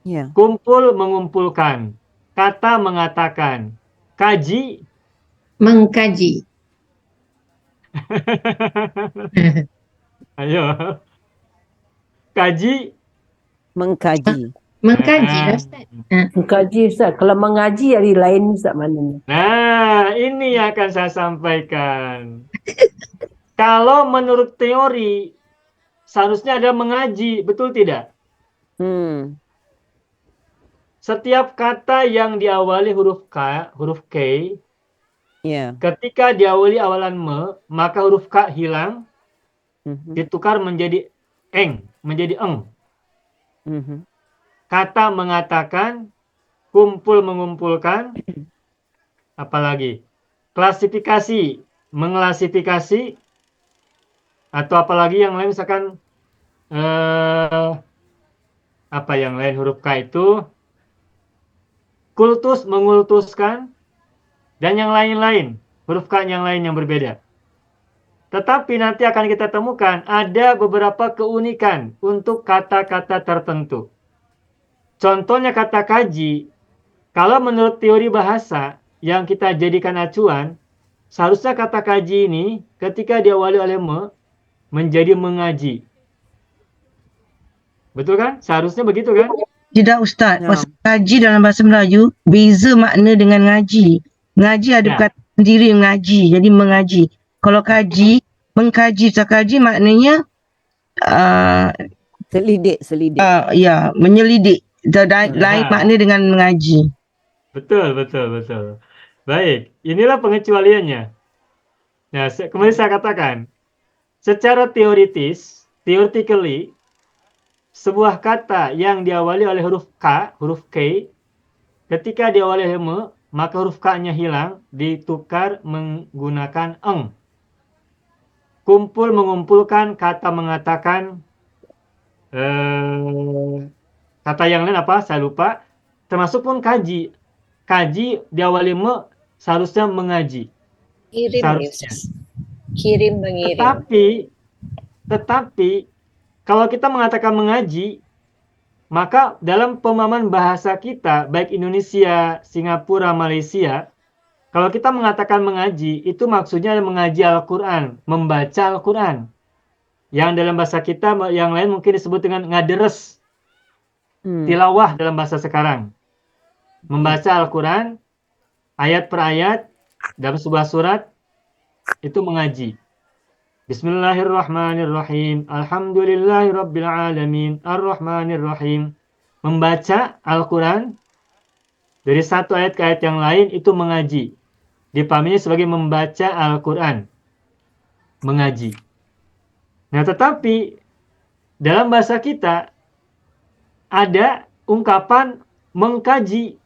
Ya. Kumpul mengumpulkan. Kata mengatakan. Kaji. Mengkaji. Ayo. Kaji. Mengkaji. Mengkaji lah Ustaz. Mengkaji Ustaz. Kalau mengaji hari lain Ustaz maknanya. Nah, ini yang akan saya sampaikan. Kalau menurut teori, seharusnya ada mengaji, betul tidak? Setiap kata yang diawali huruf K, huruf K, ketika diawali awalan me, maka huruf K hilang, ditukar menjadi eng, menjadi eng. Kata mengatakan, kumpul mengumpulkan, apalagi klasifikasi, mengklasifikasi, atau apalagi yang lain misalkan apa yang lain huruf K itu, kultus mengultuskan, dan yang lain-lain, huruf K yang lain yang berbeda. Tetapi nanti akan kita temukan ada beberapa keunikan untuk kata-kata tertentu. Contohnya kata kaji, kalau menurut teori bahasa yang kita jadikan acuan, seharusnya kata kaji ini ketika diawali oleh me, menjadi mengaji. Betul kan? Seharusnya begitu kan? Tidak Ustaz, pasal kaji dalam bahasa Melayu beza makna dengan ngaji. Ngaji ada kata sendiri ngaji, jadi mengaji. Kalau kaji, mengkaji, kaji maknanya selidik. Ya, menyelidik. Lain makna dengan mengaji. Betul. Baik, inilah pengecualiannya. Nah, kembali saya katakan, secara teoritis, theoretically, sebuah kata yang diawali oleh huruf K, huruf K, ketika diawali oleh me, maka huruf K-nya hilang, ditukar menggunakan eng. Kumpul mengumpulkan, kata mengatakan, kata yang lain apa? Saya lupa. Termasuk pun kaji. Kaji diawali me, seharusnya mengaji. Kirim mengirim. Tetapi kalau kita mengatakan mengaji, maka dalam pemahaman bahasa kita, baik Indonesia, Singapura, Malaysia, kalau kita mengatakan mengaji, itu maksudnya mengaji Al-Quran, membaca Al-Quran. Yang dalam bahasa kita, yang lain mungkin disebut dengan ngaderes. Tilawah dalam bahasa sekarang. Membaca Al-Quran, ayat per ayat, dalam sebuah surat, itu mengaji. Bismillahirrahmanirrahim. Alhamdulillahirrabbilalamin. Ar-Rahmanirrahim. Membaca Al-Quran, dari satu ayat ke ayat yang lain, itu mengaji. Dipahaminya sebagai membaca Al-Quran. Mengaji. Nah, tetapi, dalam bahasa kita, ada ungkapan mengkaji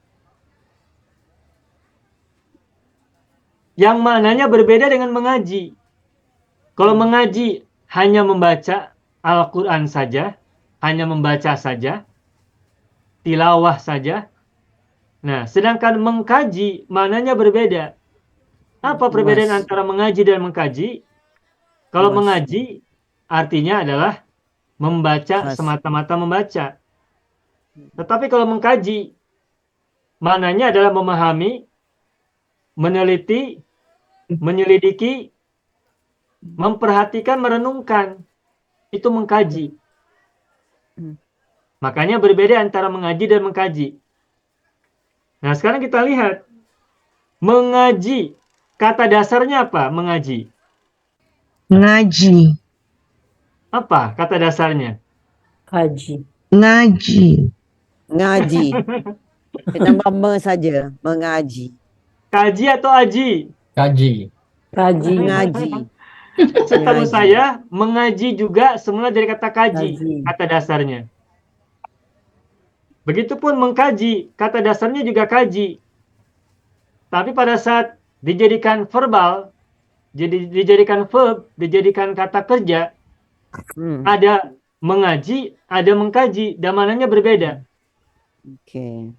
yang maknanya berbeda dengan mengaji. Kalau mengaji hanya membaca Al-Quran saja, hanya membaca saja, tilawah saja. Nah, sedangkan mengkaji maknanya berbeda. Apa perbedaan antara mengaji dan mengkaji? Kalau mengaji artinya adalah membaca semata-mata membaca. Tetapi kalau mengkaji, maknanya adalah memahami, meneliti, menyelidiki, memperhatikan, merenungkan. Itu mengkaji. Makanya berbeda antara mengaji dan mengkaji. Nah, sekarang kita lihat. Mengaji. Kata dasarnya apa mengaji? Ngaji. Apa kata dasarnya? Kaji. Ngaji. Tambah me saja, mengaji. Kaji atau aji? Kaji. Ngaji. Setahu saya, mengaji juga semula dari kata kaji, kata dasarnya. Begitupun mengkaji, kata dasarnya juga kaji. Tapi pada saat dijadikan verbal, jadi dijadikan verb, dijadikan kata kerja, ada mengaji, ada mengkaji, dan maknanya berbeda. Okey.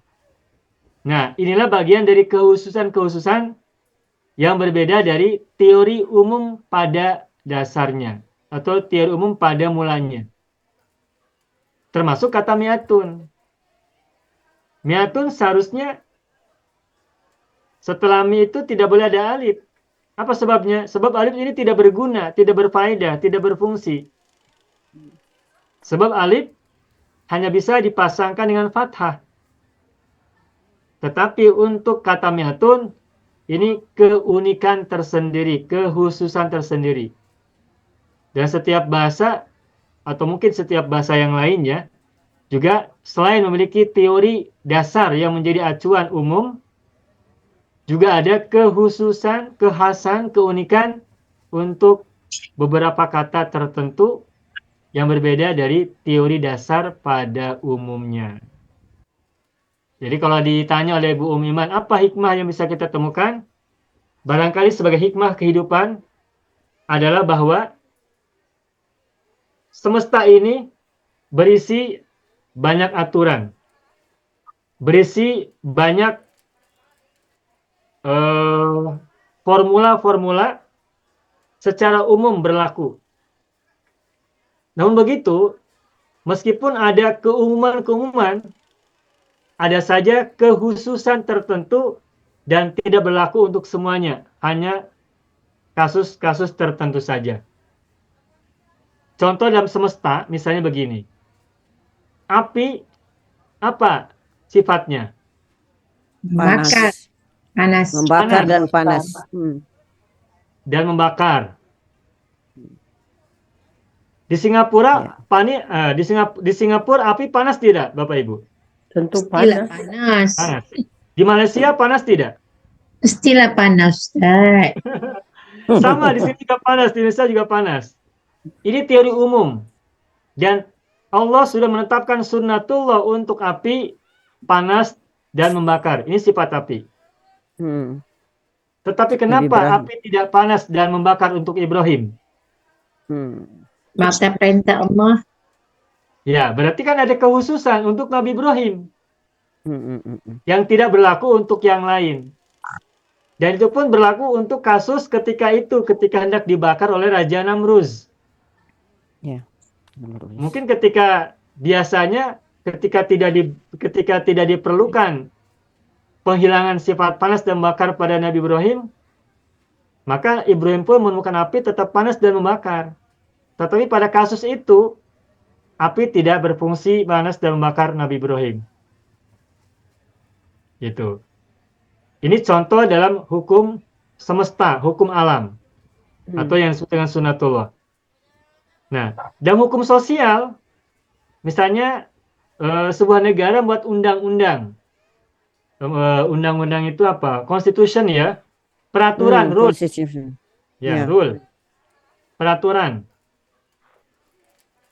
Nah, inilah bagian dari kehususan-kehususan yang berbeda dari teori umum pada dasarnya atau teori umum pada mulanya. Termasuk kata mi'atun. Mi'atun seharusnya setelah mi itu tidak boleh ada alif. Apa sebabnya? Sebab alif ini tidak berguna, tidak berfaedah, tidak berfungsi. Sebab alif hanya bisa dipasangkan dengan fathah. Tetapi untuk kata mi'atun, ini keunikan tersendiri, kehususan tersendiri. Dan setiap bahasa, atau mungkin setiap bahasa yang lainnya, juga selain memiliki teori dasar yang menjadi acuan umum, juga ada kekhususan, kekhasan, keunikan untuk beberapa kata tertentu yang berbeda dari teori dasar pada umumnya. Jadi kalau ditanya oleh Bu Iman, apa hikmah yang bisa kita temukan? Barangkali sebagai hikmah kehidupan adalah bahwa semesta ini berisi banyak aturan, berisi banyak formula-formula secara umum berlaku. Namun begitu, meskipun ada keumuman-keumuman, ada saja kekhususan tertentu dan tidak berlaku untuk semuanya, hanya kasus-kasus tertentu saja. Contoh dalam semesta, misalnya begini. Api, apa sifatnya? Bakar. Panas. Membakar Panas. dan panas. Dan membakar. Di Singapura, di Singapura api panas tidak, Bapak Ibu? Tentu Pastilah panas. panas. Panas. Di Malaysia panas tidak? Pastilah panas, Ustaz. Sama, di sini juga panas, di Indonesia juga panas. Ini teori umum. Dan Allah sudah menetapkan sunnatullah untuk api, panas, dan membakar. Ini sifat api. Tetapi kenapa api tidak panas dan membakar untuk Ibrahim? Maka perintah Allah. Ya, berarti kan ada kekhususan untuk Nabi Ibrahim. Yang tidak berlaku untuk yang lain. Dan itu pun berlaku untuk kasus ketika itu, ketika hendak dibakar oleh Raja Namruz. Ya. Mungkin ketika biasanya ketika tidak diperlukan penghilangan sifat panas dan membakar pada Nabi Ibrahim, maka Ibrahim pun menemukan api tetap panas dan membakar. Tetapi pada kasus itu, api tidak berfungsi panas dan membakar Nabi Ibrahim. Gitu. Ini contoh dalam hukum semesta, hukum alam. Atau yang disebut dengan sunnatullah. Nah, dalam hukum sosial, misalnya sebuah negara membuat undang-undang. Undang-undang itu apa? Constitution ya. Peraturan, rule. Ya, rule. Peraturan.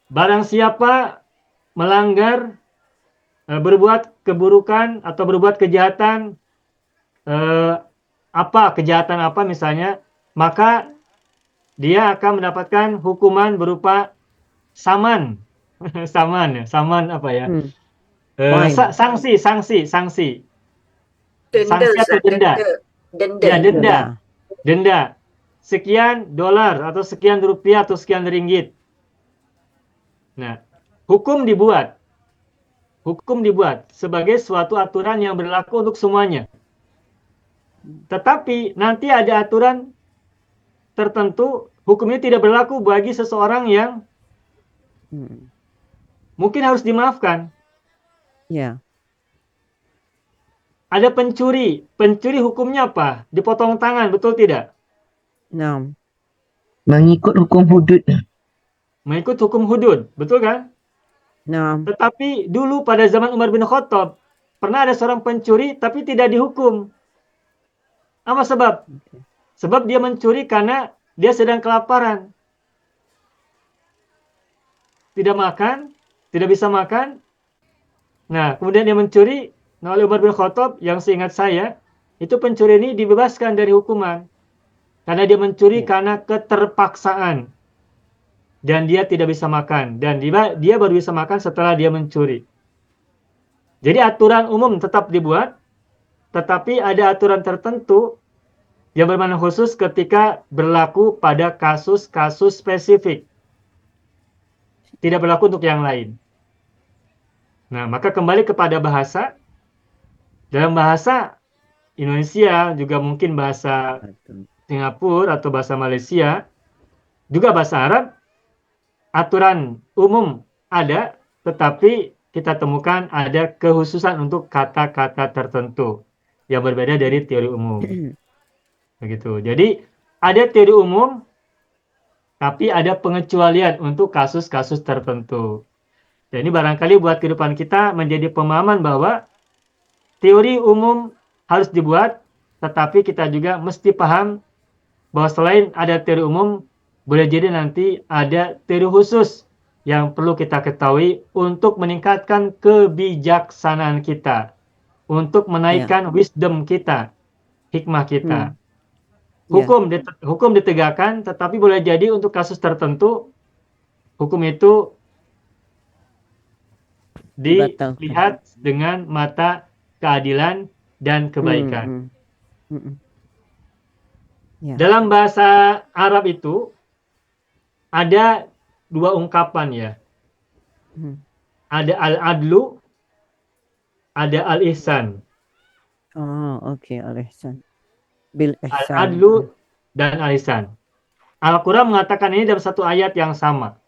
Barang siapa melanggar, berbuat keburukan atau berbuat kejahatan, kejahatan apa misalnya, maka dia akan mendapatkan hukuman berupa saman. Saman apa ya? Sanksi. Sanksi atau denda. Ya, denda. Sekian dolar atau sekian rupiah atau sekian ringgit. Nah, hukum dibuat sebagai suatu aturan yang berlaku untuk semuanya. Tetapi nanti ada aturan tertentu, hukum ini tidak berlaku bagi seseorang yang mungkin harus dimaafkan. Ya. Ada pencuri hukumnya apa? Dipotong tangan, betul tidak? Nah. Mengikut hukum hudud, betul kan? Nah. Tetapi dulu pada zaman Umar bin Khattab, pernah ada seorang pencuri tapi tidak dihukum. Apa sebab? Sebab dia mencuri karena dia sedang kelaparan. Tidak bisa makan. Nah, kemudian dia mencuri. Nah, oleh Umar bin Khattab, yang seingat saya, itu pencuri ini dibebaskan dari hukuman. Karena dia mencuri karena keterpaksaan. Dan dia tidak bisa makan. Dan dia baru bisa makan setelah dia mencuri. Jadi aturan umum tetap dibuat, tetapi ada aturan tertentu yang bermakna khusus ketika berlaku pada kasus-kasus spesifik. Tidak berlaku untuk yang lain. Nah, maka kembali kepada bahasa. Dalam bahasa Indonesia, juga mungkin bahasa Singapura atau bahasa Malaysia, juga bahasa Arab, aturan umum ada, tetapi kita temukan ada kekhususan untuk kata-kata tertentu yang berbeda dari teori umum. Begitu. Jadi ada teori umum, tapi ada pengecualian untuk kasus-kasus tertentu. Dan ini barangkali buat kehidupan kita menjadi pemahaman bahwa teori umum harus dibuat, tetapi kita juga mesti paham bahwa selain ada teori umum, boleh jadi nanti ada teori khusus yang perlu kita ketahui untuk meningkatkan kebijaksanaan kita, untuk menaikkan wisdom kita, hikmah kita. Hukum ditegakkan, tetapi boleh jadi untuk kasus tertentu, hukum itu dilihat dengan mata keadilan dan kebaikan. Dalam bahasa Arab itu ada dua ungkapan ya. Ada al-adlu, ada al-ihsan. Oh, oke, al-ihsan. Bil ihsan. Al-adlu dan al-ihsan. Al-Quran mengatakan ini dalam satu ayat yang sama.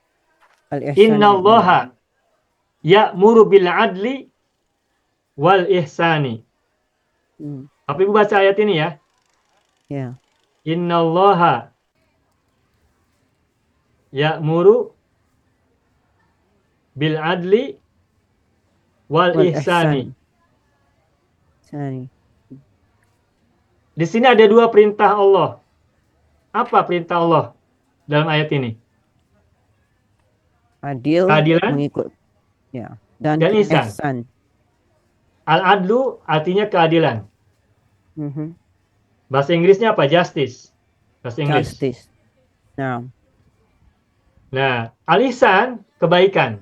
Innallaha ya'muru bil adli wal ihsani. Apa Ibu baca ayat ini ya? Ya. Innallaha ya'muru bil adli wal ihsani. Di sini ada dua perintah Allah. Apa perintah Allah dalam ayat ini? Adil, keadilan, mengikut, ya, dan ihsan. ihsan. Al-adlu artinya keadilan. Bahasa Inggrisnya apa? Justice. Bahasa Inggris. Justice. Nah, al-ihsan kebaikan.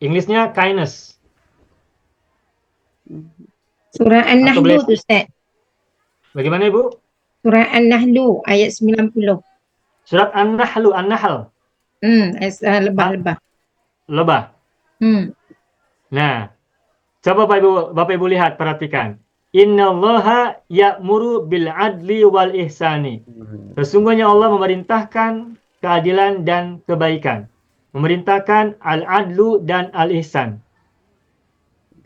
Inggrisnya kindness. Surah An-Nahlu tu Ustaz. Bagaimana Ibu? Surah An-Nahlu ayat 90. Surat An-Nahlu, An-Nahl. Lebah-lebah. Lebah. Nah, coba Bapak Ibu lihat, perhatikan. Innallaha ya'muru bil adli wal ihsani. Sesungguhnya Allah memerintahkan keadilan dan kebaikan. Memerintahkan al-adlu dan al-ihsan.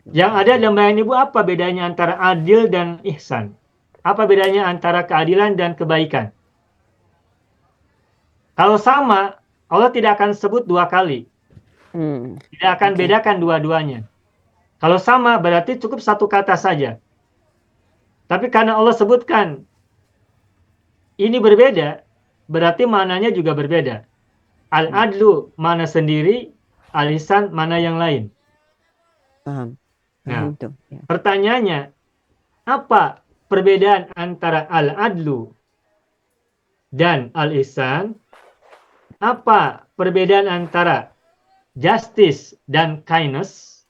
Yang ada dalam bayangan Ibu, apa bedanya antara adil dan ihsan? Apa bedanya antara keadilan dan kebaikan? Kalau sama, Allah tidak akan sebut dua kali. Tidak akan bedakan dua-duanya. Kalau sama, berarti cukup satu kata saja. Tapi karena Allah sebutkan ini berbeda, berarti maknanya juga berbeda. Al-adlu mana sendiri, al-ihsan mana yang lain. Paham. Nah, pertanyaannya, apa perbedaan antara al-adlu dan al-ihsan? Apa perbedaan antara justice dan kindness?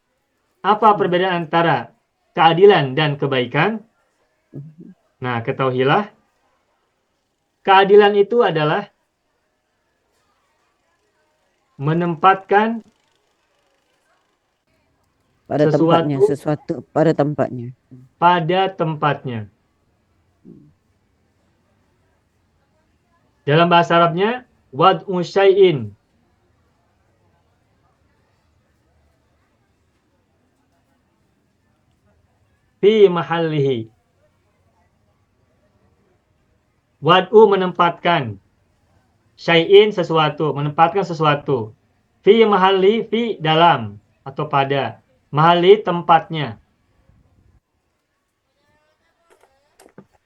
Apa perbedaan antara keadilan dan kebaikan? Nah, ketahuilah, keadilan itu adalah menempatkan pada sesuatu pada tempatnya. Pada tempatnya. Dalam bahasa Arabnya, wad'u syai'in fi mahallihi. Wad'u menempatkan, syai'in sesuatu, menempatkan sesuatu. Fi mahalli, fi dalam atau pada. Mahalli tempatnya.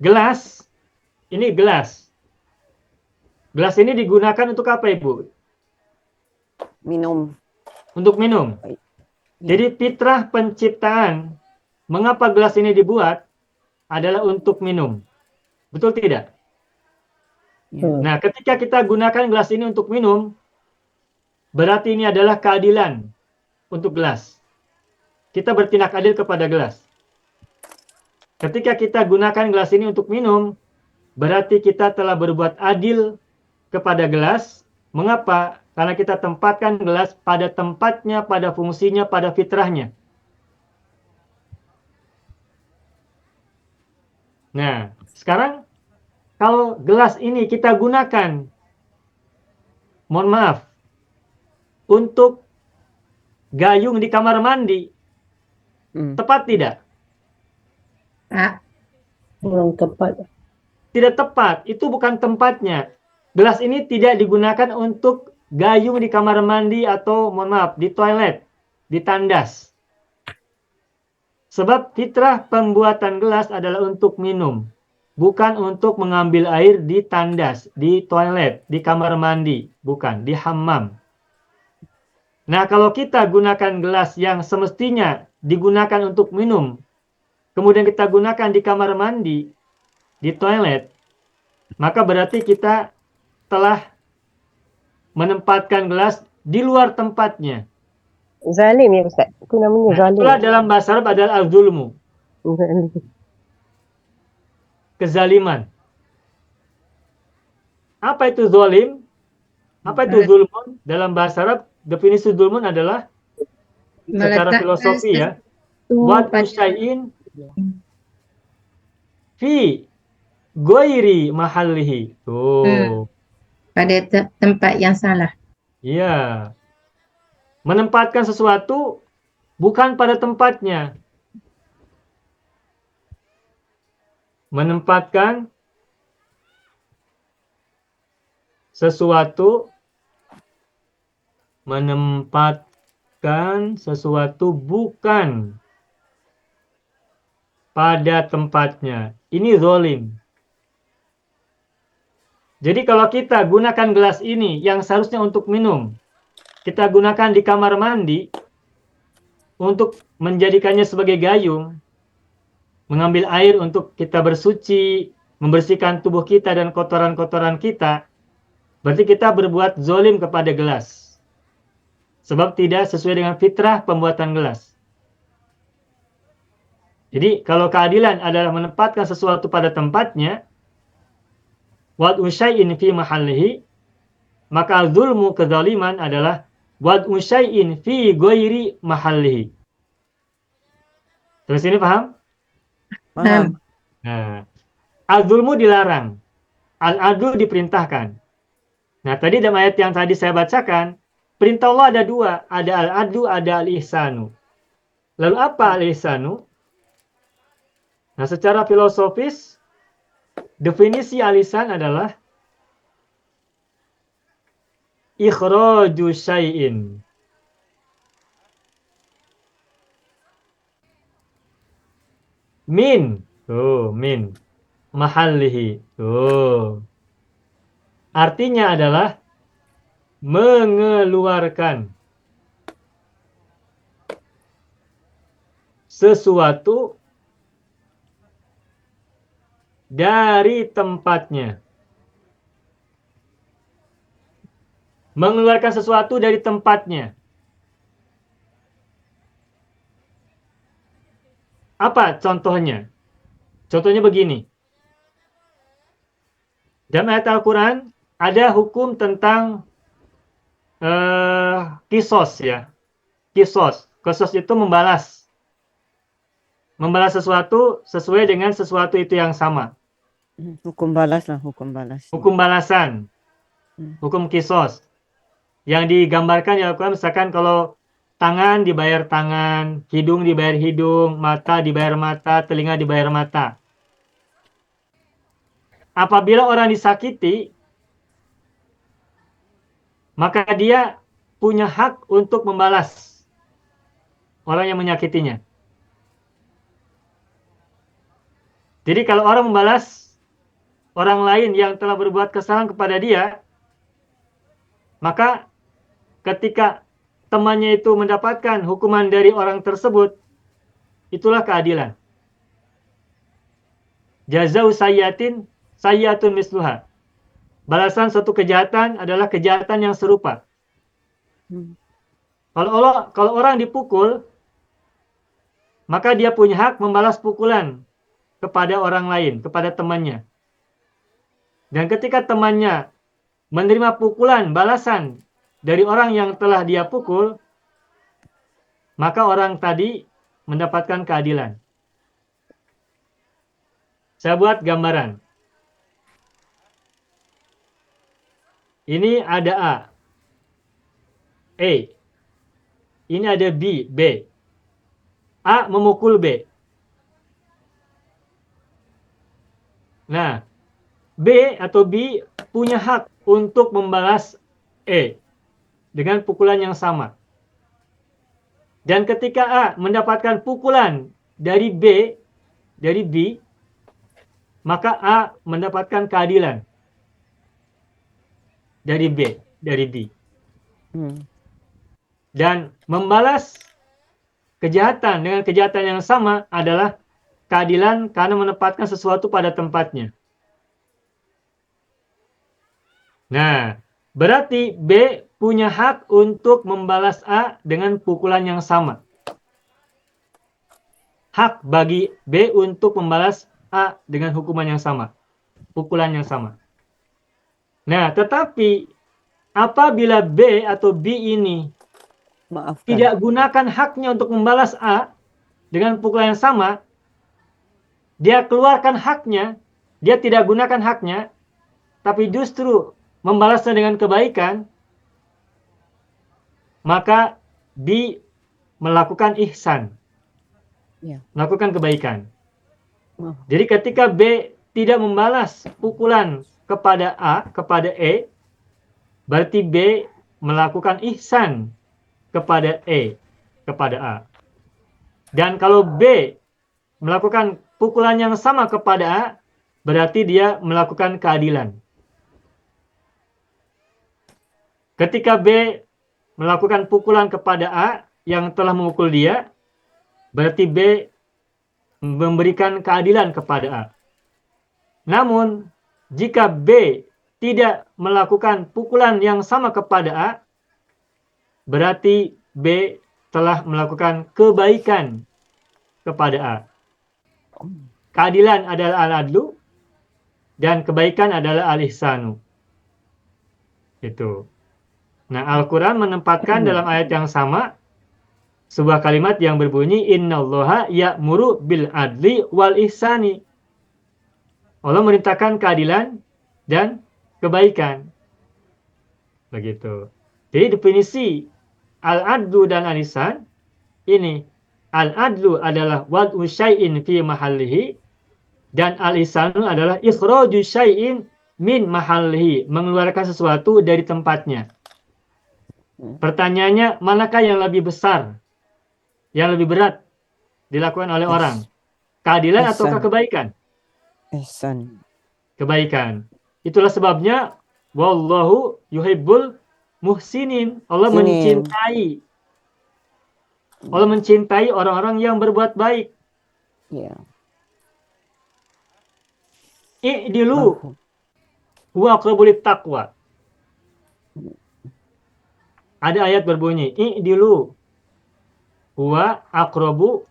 Gelas, ini gelas. Gelas ini digunakan untuk apa Ibu? Minum. Untuk minum. Jadi fitrah penciptaan mengapa gelas ini dibuat adalah untuk minum. Betul tidak? Nah, ketika kita gunakan gelas ini untuk minum, berarti ini adalah keadilan untuk gelas. Kita bertindak adil kepada gelas. Ketika kita gunakan gelas ini untuk minum, berarti kita telah berbuat adil kepada gelas. Mengapa? Karena kita tempatkan gelas pada tempatnya, pada fungsinya, pada fitrahnya. Nah, sekarang kalau gelas ini kita gunakan, mohon maaf, untuk gayung di kamar mandi, tepat tidak? Kurang tepat. Tidak tepat, itu bukan tempatnya. Gelas ini tidak digunakan untuk gayung di kamar mandi atau mohon maaf, di toilet, di tandas. Sebab fitrah pembuatan gelas adalah untuk minum, bukan untuk mengambil air di tandas, di toilet, di kamar mandi, bukan, di hammam. Nah, kalau kita gunakan gelas yang semestinya digunakan untuk minum, kemudian kita gunakan di kamar mandi, di toilet, maka berarti kita telah menempatkan gelas di luar tempatnya. Zalim ya Ustaz. Itu namanya zalim. Itulah dalam bahasa Arab adalah al-zulmu. Kezaliman. Apa itu zalim? Apa itu zulmun? Dalam bahasa Arab, definisi zulmun adalah secara filosofi ya. Wad'u syai'in fi ghairi mahallihi. Tuh. Pada tempat yang salah. Iya. Menempatkan sesuatu bukan pada tempatnya. Menempatkan sesuatu bukan pada tempatnya. Ini zalim. Jadi kalau kita gunakan gelas ini yang seharusnya untuk minum, kita gunakan di kamar mandi untuk menjadikannya sebagai gayung, mengambil air untuk kita bersuci, membersihkan tubuh kita dan kotoran-kotoran kita, berarti kita berbuat zalim kepada gelas. Sebab tidak sesuai dengan fitrah pembuatan gelas. Jadi kalau keadilan adalah menempatkan sesuatu pada tempatnya, wad'u syai'in fi mahallihi, maka zulmu kezaliman adalah wad'u syai'in fi ghairi mahallihi. Terus ini paham? Paham. Nah, al-zulmu dilarang, al-adlu diperintahkan. Nah, tadi dalam ayat yang tadi saya bacakan, perintah Allah ada dua, ada al-adlu, ada al-ihsanu. Lalu apa al-ihsanu? Nah, secara filosofis, definisi al-ihsan adalah ikhraju syai'in min mahallihi. Artinya adalah mengeluarkan sesuatu dari tempatnya. Mengeluarkan sesuatu dari tempatnya. Apa contohnya? Contohnya begini. Dalam ayat Al-Quran ada hukum tentang kisos ya. Kisos itu membalas. Membalas sesuatu sesuai dengan sesuatu itu yang sama. Hukum balas lah, hukum balas. Hukum balasan. Hukum kisos. Yang digambarkan di Al-Quran misalkan kalau tangan dibayar tangan, hidung dibayar hidung, mata dibayar mata, telinga dibayar mata. Apabila orang disakiti, maka dia punya hak untuk membalas orang yang menyakitinya. Jadi kalau orang membalas orang lain yang telah berbuat kesalahan kepada dia, maka ketika temannya itu mendapatkan hukuman dari orang tersebut, itulah keadilan. Jazau sayyatin sayyatun misluha. Balasan suatu kejahatan adalah kejahatan yang serupa. Kalau orang dipukul, maka dia punya hak membalas pukulan kepada orang lain, kepada temannya. Dan ketika temannya menerima pukulan balasan dari orang yang telah dia pukul, maka orang tadi mendapatkan keadilan. Saya buat gambaran. Ini ada A. Ini ada B. A memukul B. Nah, B atau B punya hak untuk membalas E dengan pukulan yang sama. Dan ketika A mendapatkan pukulan dari B, maka A mendapatkan keadilan dari B. Dan membalas kejahatan dengan kejahatan yang sama adalah keadilan karena menempatkan sesuatu pada tempatnya. Nah, berarti B punya hak untuk membalas A dengan pukulan yang sama. Hak bagi B untuk membalas A dengan hukuman yang sama, pukulan yang sama. Nah, tetapi apabila B atau B ini tidak gunakan haknya untuk membalas A dengan pukulan yang sama, dia keluarkan haknya, dia tidak gunakan haknya, tapi justru membalasnya dengan kebaikan, maka B melakukan ihsan, melakukan kebaikan. Jadi ketika B tidak membalas pukulan kepada A, kepada E, berarti B melakukan ihsan kepada E, kepada A. Dan kalau B melakukan pukulan yang sama kepada A, berarti dia melakukan keadilan. Ketika B melakukan pukulan kepada A yang telah memukul dia, berarti B memberikan keadilan kepada A. Namun, jika B tidak melakukan pukulan yang sama kepada A, berarti B telah melakukan kebaikan kepada A. Keadilan adalah al-adlu dan kebaikan adalah al-ihsanu. Itu. Nah, Al-Quran menempatkan dalam ayat yang sama sebuah kalimat yang berbunyi innallaha ya'muru bil adli wal ihsani. Allah merintahkan keadilan dan kebaikan. Begitu. Jadi definisi al-adlu dan al-ihsan ini, al-adlu adalah wad'u syai'in fi mahallihi dan al-ihsanu adalah ikhraju syai'in min mahallihi, mengeluarkan sesuatu dari tempatnya. Pertanyaannya, manakah yang lebih besar, yang lebih berat dilakukan oleh orang? Keadilan ataukah kebaikan? Ihsan. Kebaikan. Itulah sebabnya wallahu yuhibbul muhsinin. Allah mencintai. Allah mencintai orang-orang yang berbuat baik. Ya. I'dilu huwa aqrabu littaqwa. Ada ayat berbunyi i'dilu huwa aqrabu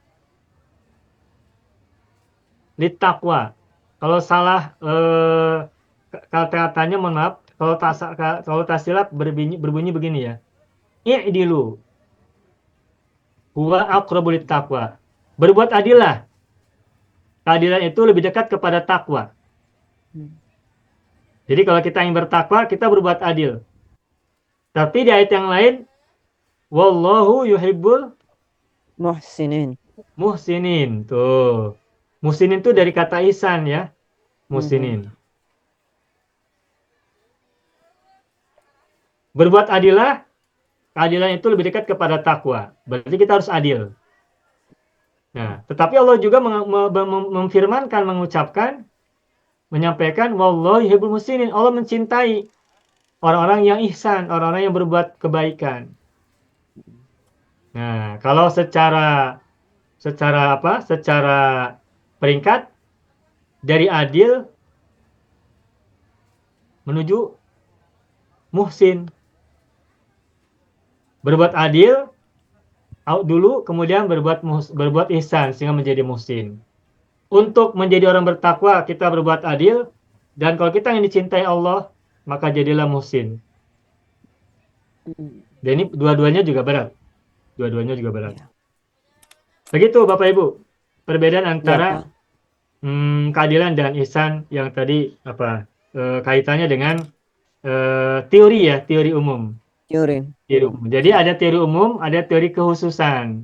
littaqwa. Kalau salah kata-katanya mohon maaf, kalau tak silap berbunyi begini ya. I'dilu huwa aqrabu littaqwa. Berbuat adillah. Keadilan itu lebih dekat kepada takwa. Jadi kalau kita ingin bertakwa, kita berbuat adil. Tapi di ayat yang lain, wallahu yuhibbul Muhsinin. muhsinin. Tuh. Muhsinin itu dari kata ihsan ya. Muhsinin. Berbuat adillah, keadilan itu lebih dekat kepada takwa. Berarti kita harus adil. Nah, tetapi Allah juga memfirmankan, mengucapkan, menyampaikan wallahu yuhibbul muhsinin. Allah mencintai orang-orang yang ihsan, orang-orang yang berbuat kebaikan. Nah, kalau secara secara apa? Secara peringkat dari adil menuju muhsin. Berbuat adil out dulu, kemudian berbuat ihsan sehingga menjadi muhsin. Untuk menjadi orang bertakwa kita berbuat adil, dan kalau kita ingin dicintai Allah maka jadilah muhsin. Dan ini dua-duanya juga berat. Dua-duanya juga berat. Begitu Bapak Ibu, perbedaan antara keadilan dan ihsan yang tadi apa kaitannya dengan teori ya, teori umum. Teori umum. Jadi ada teori umum, ada teori kekhususan.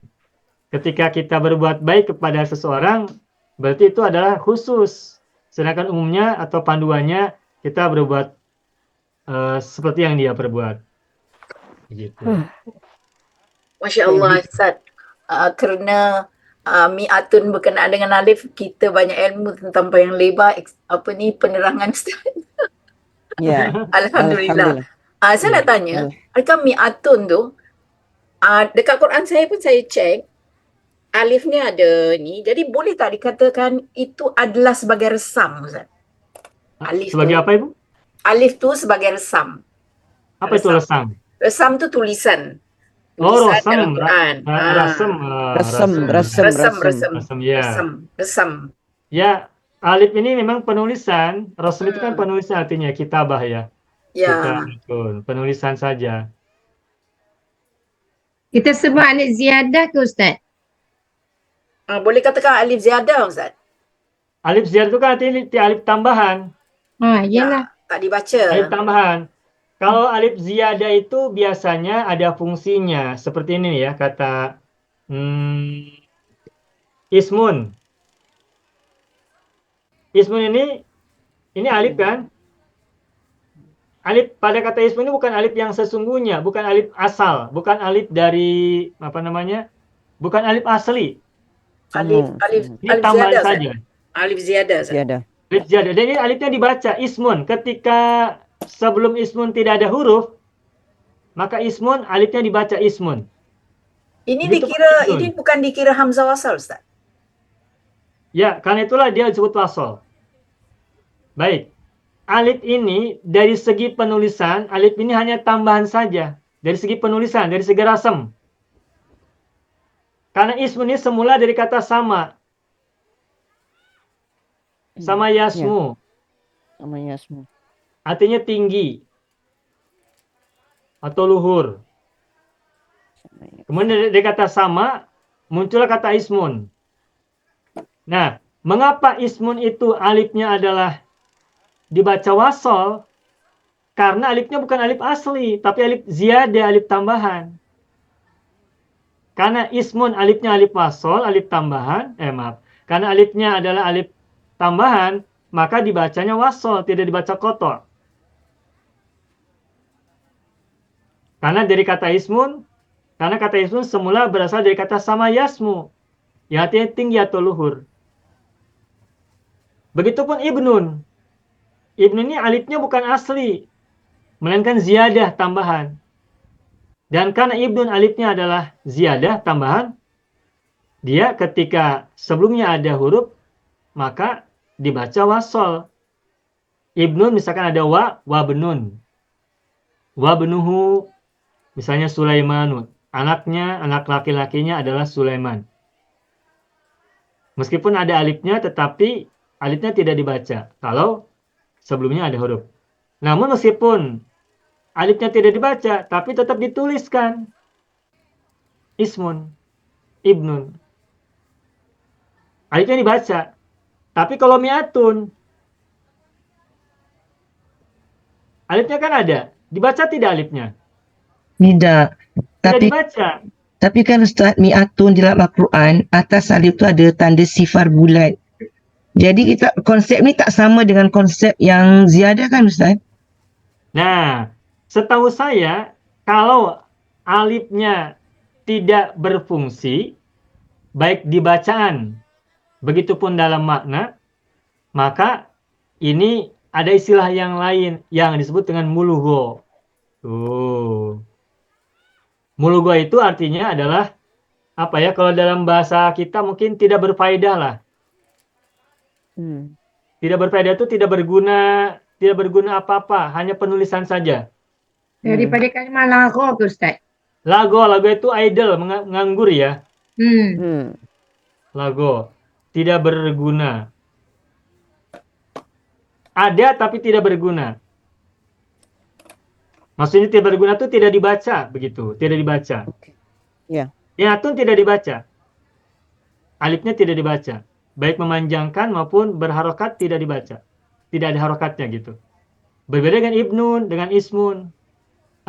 Ketika kita berbuat baik kepada seseorang, berarti itu adalah khusus. Sedangkan umumnya atau panduannya kita berbuat seperti yang dia perbuat. Gitu. Masya Allah Ustaz. Kerana mi'atun berkenaan dengan alif, kita banyak ilmu tentang yang lebar penerangan Ustaz. Ya. Alhamdulillah. Saya nak tanya, adakah mi'atun tu dekat Quran saya pun saya cek alif ni ada ni, jadi boleh tak dikatakan itu adalah sebagai resam Ustaz? Alif sebagai tu, apa Ibu? Alif tu sebagai resam. Apa itu resam? Resam tu tulisan. Oh, Tulisan rasam. dalam Quran. Rasam, ya. Resam. Ya, alif ini memang penulisan. Rasam itu kan penulisan, artinya kitabah ya. Ya. Penulisan saja. Kita sebut alif ziyadah ke Ustaz? Boleh katakan alif ziyadah Ustaz? Alif ziyadah itu kan artinya alif tambahan. Iyalah. Tak dibaca. Alif tambahan. Kalau alif ziyadah itu biasanya ada fungsinya. Seperti ini ya, kata ismun. Ismun ini alif kan? Alif pada kata ismun ini bukan alif yang sesungguhnya, bukan alif asal, bukan alif dari apa namanya? Bukan alif asli. Alif ini tambahan saja. Alif ziyadah. Alif ziyadah. Dan ini alifnya dibaca ismun. Ketika sebelum ismun tidak ada huruf, maka ismun alifnya dibaca ismun. Ini dikira, ini bukan dikira hamzah wasal Ustaz? Ya, karena itulah dia disebut wasal. Baik. Alif ini dari segi penulisan, alif ini hanya tambahan saja. Dari segi penulisan, dari segi rasam. Karena ismun ini semula dari kata sama. Sama yasmu. Sama yasmu. Artinya tinggi atau luhur. Kemudian dari kata sama muncullah kata ismun. Nah, mengapa ismun itu alifnya adalah dibaca wasol? Karena alifnya bukan alif asli, tapi alif ziyadah, alif tambahan. Karena ismun alifnya alif wasol, alif tambahan, karena alifnya adalah alif tambahan, maka dibacanya wasol, tidak dibaca kotor. Karena dari kata ismun, karena kata ismun semula berasal dari kata sama yasmu, yang artinya tinggi atau luhur. Begitupun ibnun. Ibnun ini alifnya bukan asli, melainkan ziyadah tambahan. Dan karena ibnun alifnya adalah ziyadah tambahan, dia ketika sebelumnya ada huruf, maka dibaca wasol. Ibnun misalkan ada wa benun. Wa benuhu. Misalnya Sulaiman, anaknya, anak laki-lakinya adalah Sulaiman. Meskipun ada alifnya, tetapi alifnya tidak dibaca kalau sebelumnya ada huruf. Namun meskipun alifnya tidak dibaca, tapi tetap dituliskan. Ismun, ibnun. Alifnya dibaca. Tapi kalau mi'atun, alifnya kan ada. Dibaca tidak alifnya? Tidak. Tidak dibaca. Tapi kan Ustaz, mi'atun di dalam Al-Quran, atas alif tu ada tanda sifar bulat. Jadi kita konsep ni tak sama dengan konsep yang ziyadah kan Ustaz? Nah, setahu saya, kalau alifnya tidak berfungsi, baik di bacaan, begitupun dalam makna, maka ini ada istilah yang lain yang disebut dengan mulugho. Mulugho itu artinya adalah apa ya, kalau dalam bahasa kita mungkin tidak berfaedah lah. Tidak berfaedah itu tidak berguna apa-apa, hanya penulisan saja. Daripada kalimah lago ke Ustaz. Lago itu idle, menganggur ya. Lago, tidak berguna. Ada tapi tidak berguna. Maksudnya tidak berguna itu tidak dibaca, begitu, tidak dibaca. Ya. Yatun tidak dibaca. Alifnya tidak dibaca. Baik memanjangkan maupun berharokat tidak dibaca. Tidak ada harokatnya gitu. Berbeda dengan ibnun, dengan ismun.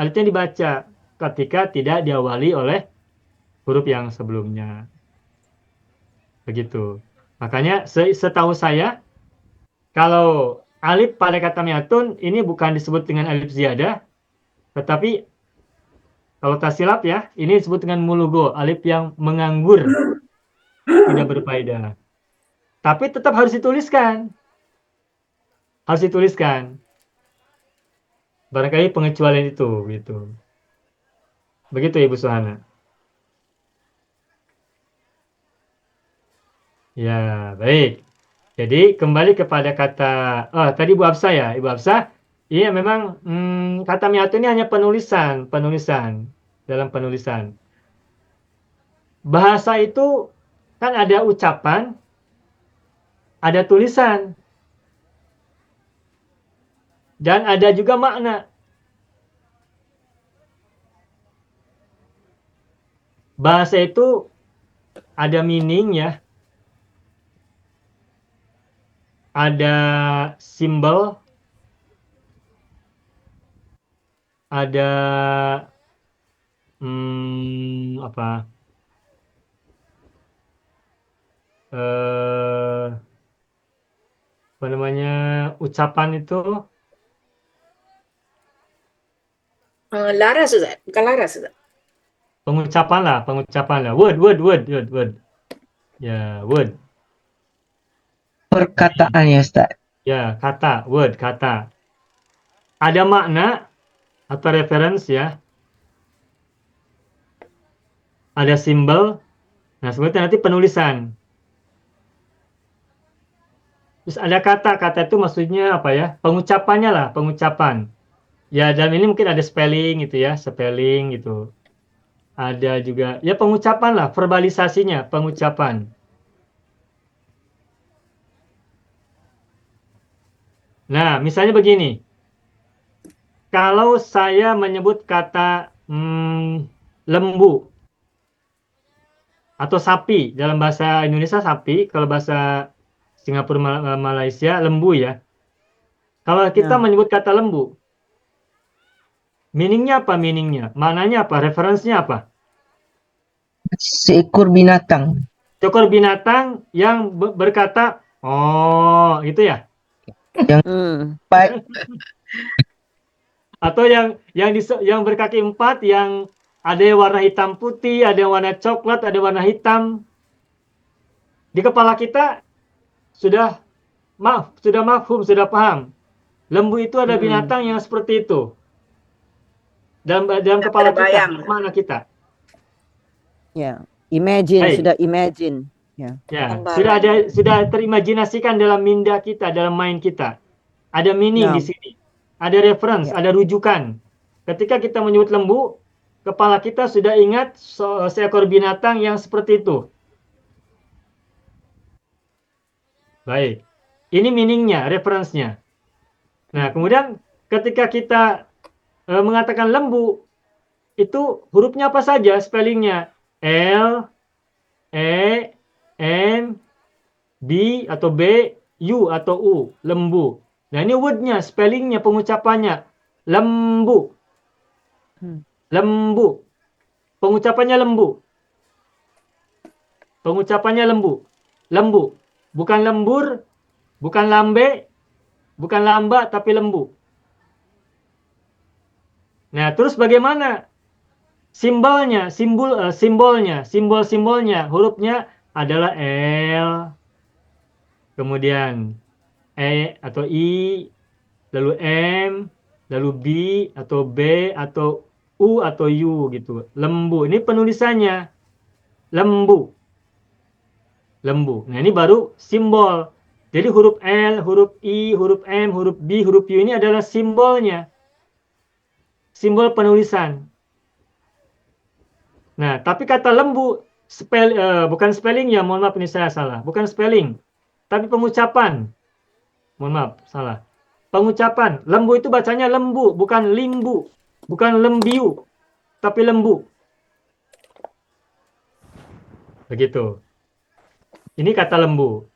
Alifnya dibaca ketika tidak diawali oleh huruf yang sebelumnya. Begitu. Makanya setahu saya, kalau alif pada kata mi'atun ini bukan disebut dengan alif ziyadah, tetapi kalau tasilap ya, ini disebut dengan mulugo, alif yang menganggur, tidak berfaedah. Tapi tetap harus dituliskan. Harus dituliskan. Barangkali pengecualian itu, gitu. Begitu Ibu Suhana. Ya, baik. Jadi kembali kepada kata, tadi Ibu Hafsah ya, Ibu Hafsah, iya memang kata mi'atun ini hanya penulisan dalam penulisan. Bahasa itu kan ada ucapan, ada tulisan, dan ada juga makna. Bahasa itu ada meaning ya, ada simbol, ada apa namanya, ucapan itu laras Ustaz, bukan laras Ustaz. pengucapan lah, word. Ya, word. Perkataan ya Ustaz. Ya, kata, word, kata. Ada makna atau reference ya. Ada simbol. Nah, sebenarnya nanti penulisan. Terus ada kata itu maksudnya apa ya? Pengucapannya lah, pengucapan. Ya, dalam ini mungkin ada spelling gitu ya, spelling gitu. Ada juga, ya pengucapan lah, verbalisasinya, pengucapan. Nah, misalnya begini. Kalau saya menyebut kata lembu atau sapi, dalam bahasa Indonesia sapi, kalau bahasa Singapura Malaysia lembu ya. Kalau kita menyebut kata lembu, meaningnya apa? Maknanya apa? Referensinya apa? Seekor binatang. Seekor binatang yang berkata, oh, gitu ya? Yang Atau yang berkaki 4, yang ada yang warna hitam putih, ada yang warna coklat, ada warna hitam. Di kepala kita sudah mafhum, sudah paham. Lembu itu ada binatang yang seperti itu. Dalam kepala kita, mana kita? Ya, imagine, sudah imagine. Ya, sudah terimajinasikan dalam minda kita, dalam mind kita. Ada meaning di sini. Ada reference, ada rujukan. Ketika kita menyebut lembu, kepala kita sudah ingat seekor binatang yang seperti itu. Baik. Ini meaningnya, reference-nya. Nah, kemudian ketika kita mengatakan lembu, itu hurufnya apa saja spellingnya? L, E, M, B atau B, U atau U, lembu. Nah, ini wordnya, spellingnya, pengucapannya. Lembu. Lembu. Pengucapannya lembu. Pengucapannya lembu. Lembu. Bukan lembur, bukan lambe, bukan lamba, tapi lembu. Nah, terus bagaimana simbolnya, simbol-simbolnya, hurufnya adalah L, kemudian E atau I, lalu M, lalu B atau B atau U atau U gitu. Lembu. Ini penulisannya. lembu. Lembu. Nah, ini baru simbol. Jadi huruf L, huruf I, huruf M, huruf B, huruf U ini adalah simbolnya. Simbol penulisan. Nah, tapi kata lembu bukan spelling ya, mohon maaf ini saya salah. Bukan spelling, tapi pengucapan. Mohon maaf, salah. Pengucapan. Lembu itu bacanya lembu, bukan limbu. Bukan lembiu, tapi lembu. Begitu. Ini kata lembu.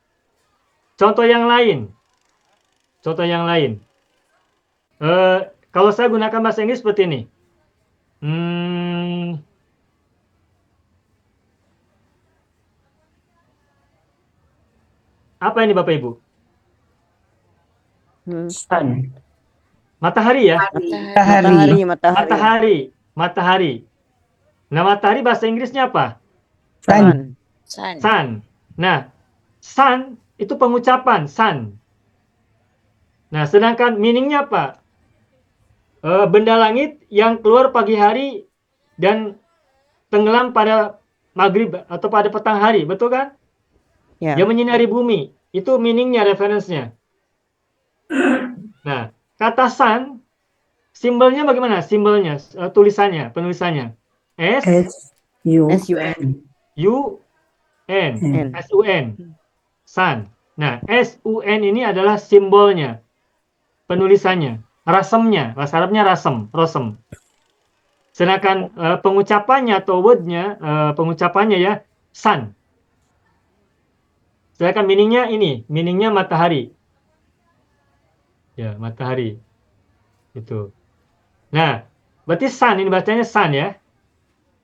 Contoh yang lain. Contoh yang lain. Kalau saya gunakan bahasa Inggris seperti ini. Apa ini Bapak Ibu? Sun. Matahari ya? Matahari. Nah, matahari bahasa Inggrisnya apa? Sun. Sun. Nah, sun itu pengucapan sun. Nah, sedangkan meaningnya apa? Benda langit yang keluar pagi hari dan tenggelam pada maghrib atau pada petang hari, betul kan? Ya. Dia menyinari bumi. Itu meaningnya, referensinya. Nah, kata sun, simbolnya bagaimana? Simbolnya, tulisannya, penulisannya. S-U-N. S-U-N. S-U-N. Sun. Nah, S-U-N ini adalah simbolnya. Penulisannya. Rasemnya. Bahasa Arabnya rosem. Sedangkan pengucapannya atau wordnya, pengucapannya ya, sun. Sedangkan meaningnya ini. Meaningnya matahari. Ya, matahari. Itu. Nah, berarti sun, ini bacanya sun ya.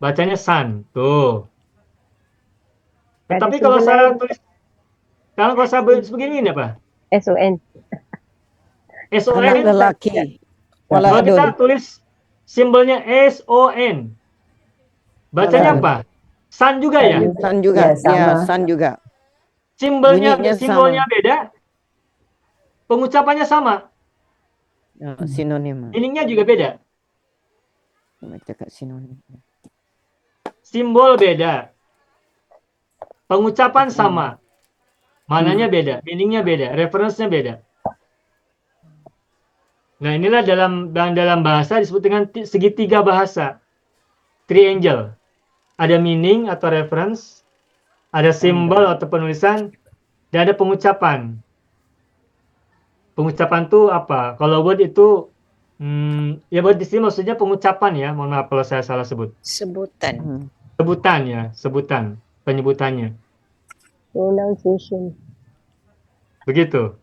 Bacanya sun. Tuh. Tapi kalau saya tulis, kalau saya begini ini apa? S-O-N. S-O-N. Anak lelaki. Kalau kita tulis simbolnya S-O-N. Bacanya apa? Sun juga ya? Sun juga. Ya, sun juga. Simbolnya sama. beda. Pengucapannya sama. Sinonim. Meaningnya juga beda. Cakap sinonim. Simbol beda. Pengucapan sama. Mananya beda, meaningnya beda, referensinya beda. Nah, inilah dalam bahasa disebut dengan segitiga bahasa. Triangle. Ada meaning atau reference, ada simbol atau penulisan, dan ada pengucapan. Pengucapan itu apa? Kalau word itu, ya word di sini maksudnya pengucapan ya. Mohon maaf kalau saya salah sebut. Sebutan. Sebutan ya, sebutan, penyebutannya. Pronunciation. Begitu.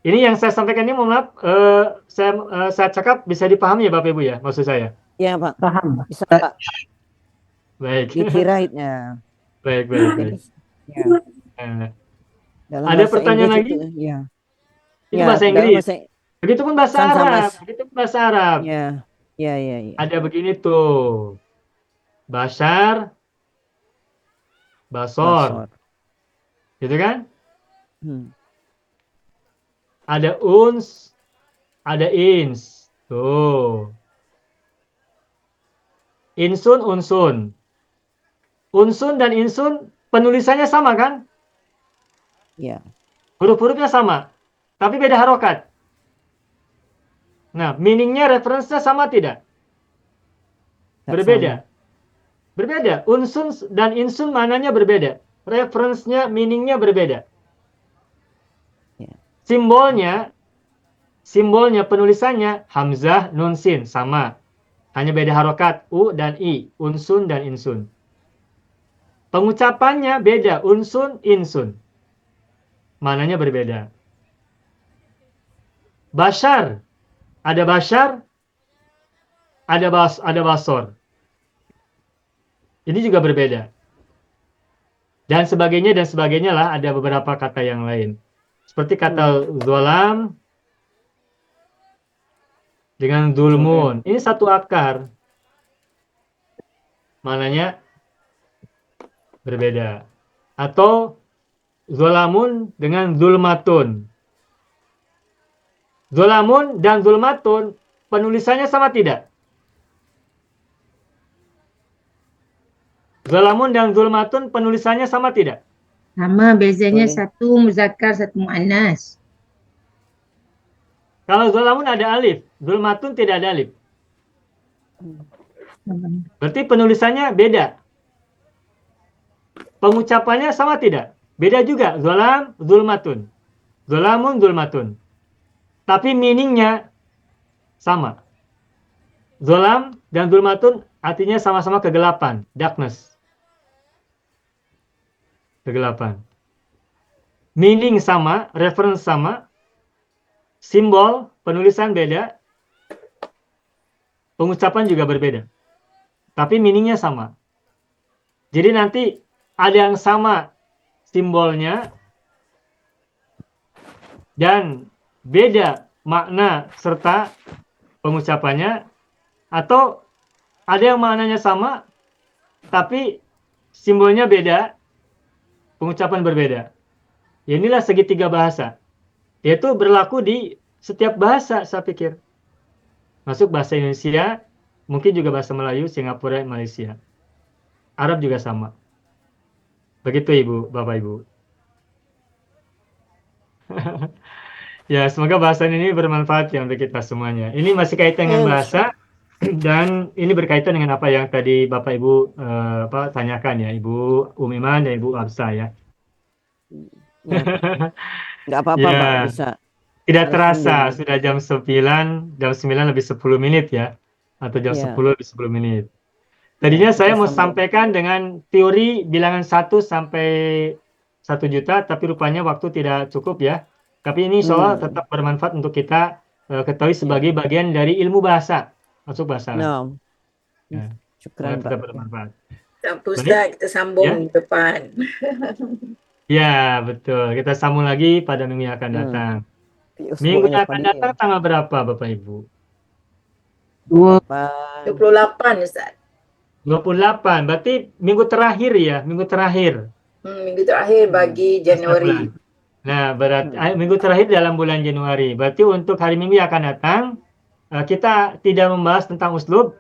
Ini yang saya sampaikan ini, mohon maaf, saya cakap bisa dipahami ya Bapak Ibu ya, maksud saya. Ya Pak. Paham. Bisa Pak. Baik. Dikiraitnya. Baik. Ya. Ada pertanyaan lagi? Ya. Itu bahasa Inggris. Begitupun bahasa Arab. Begitupun bahasa Arab. Ya. Ada begini tuh. Bashar, basor. Gitu kan? Ada uns, ada ins. Tuh. Insun, unsun. Unsun dan insun penulisannya sama kan? Ya. Huruf-hurufnya sama, tapi beda harokat. Nah, meaningnya, referensinya sama tidak? Berbeda. Berbeda. Unsun dan insun mananya berbeda. Referensinya, meaningnya berbeda. Simbolnya, penulisannya hamzah, nun, sin sama. Hanya beda harokat u dan i, unsun dan insun. Pengucapannya beda, unsun, insun. Mananya berbeda. Bashar, ada basor. Ini juga berbeda. Dan sebagainya lah, ada beberapa kata yang lain. Seperti kata zolam dengan zulmun. Ini satu akar. Mananya berbeda. Atau zolamun dengan zulmatun. Zolamun dan zulmatun penulisannya sama tidak? Zalamun dan zulmatun penulisannya sama tidak? Sama, bezanya Boleh. satu muzakkar, satu muannas. Kalau zalamun ada alif, zulmatun tidak ada alif. Berarti penulisannya beda. Pengucapannya sama tidak? Beda juga. Zalam, zulmatun. Zalamun, zulmatun. Tapi meaningnya sama. Zalam dan zulmatun artinya sama-sama kegelapan, darkness. Kegelapan. Meaning sama, reference sama, simbol, penulisan beda, pengucapan juga berbeda. Tapi meaningnya sama. Jadi nanti ada yang sama simbolnya dan beda makna serta pengucapannya, atau ada yang maknanya sama tapi simbolnya beda, pengucapan berbeda. Ya, inilah segitiga bahasa. Yaitu berlaku di setiap bahasa, saya pikir. Masuk bahasa Indonesia, mungkin juga bahasa Melayu, Singapura, Malaysia. Arab juga sama. Begitu Ibu, Bapak Ibu. Ya, semoga bahasan ini bermanfaat ya untuk kita semuanya. Ini masih kaitan dengan bahasa dan ini berkaitan dengan apa yang tadi Bapak Ibu tanyakan ya, Ibu Umiman dan Ibu Absa ya. Nggak apa-apa Ya, Pak, bisa. tidak Harus terasa sendiri. sudah jam 9 lebih 10 menit ya, atau jam Iya. 10 lebih 10 menit. Tadinya saya mau sambung. sampaikan dengan teori bilangan 1 sampai 1 juta, tapi rupanya waktu tidak cukup ya. Tapi ini insya Allah tetap bermanfaat untuk kita ketahui sebagai bagian dari ilmu bahasa, masuk bahasa Arab. Nah, Ya, syukran tetap Pak. bermanfaat. Tak apa Ustaz, kita sambung depan. Ya, betul. Kita sambung lagi pada minggu yang akan datang. Minggu yang akan datang tanggal berapa Bapak Ibu? 28 Ustaz. 28, berarti minggu terakhir ya, minggu terakhir. Minggu terakhir bagi Januari. Nah, berarti minggu terakhir dalam bulan Januari. Berarti untuk hari Minggu yang akan datang, kita tidak membahas tentang uslub,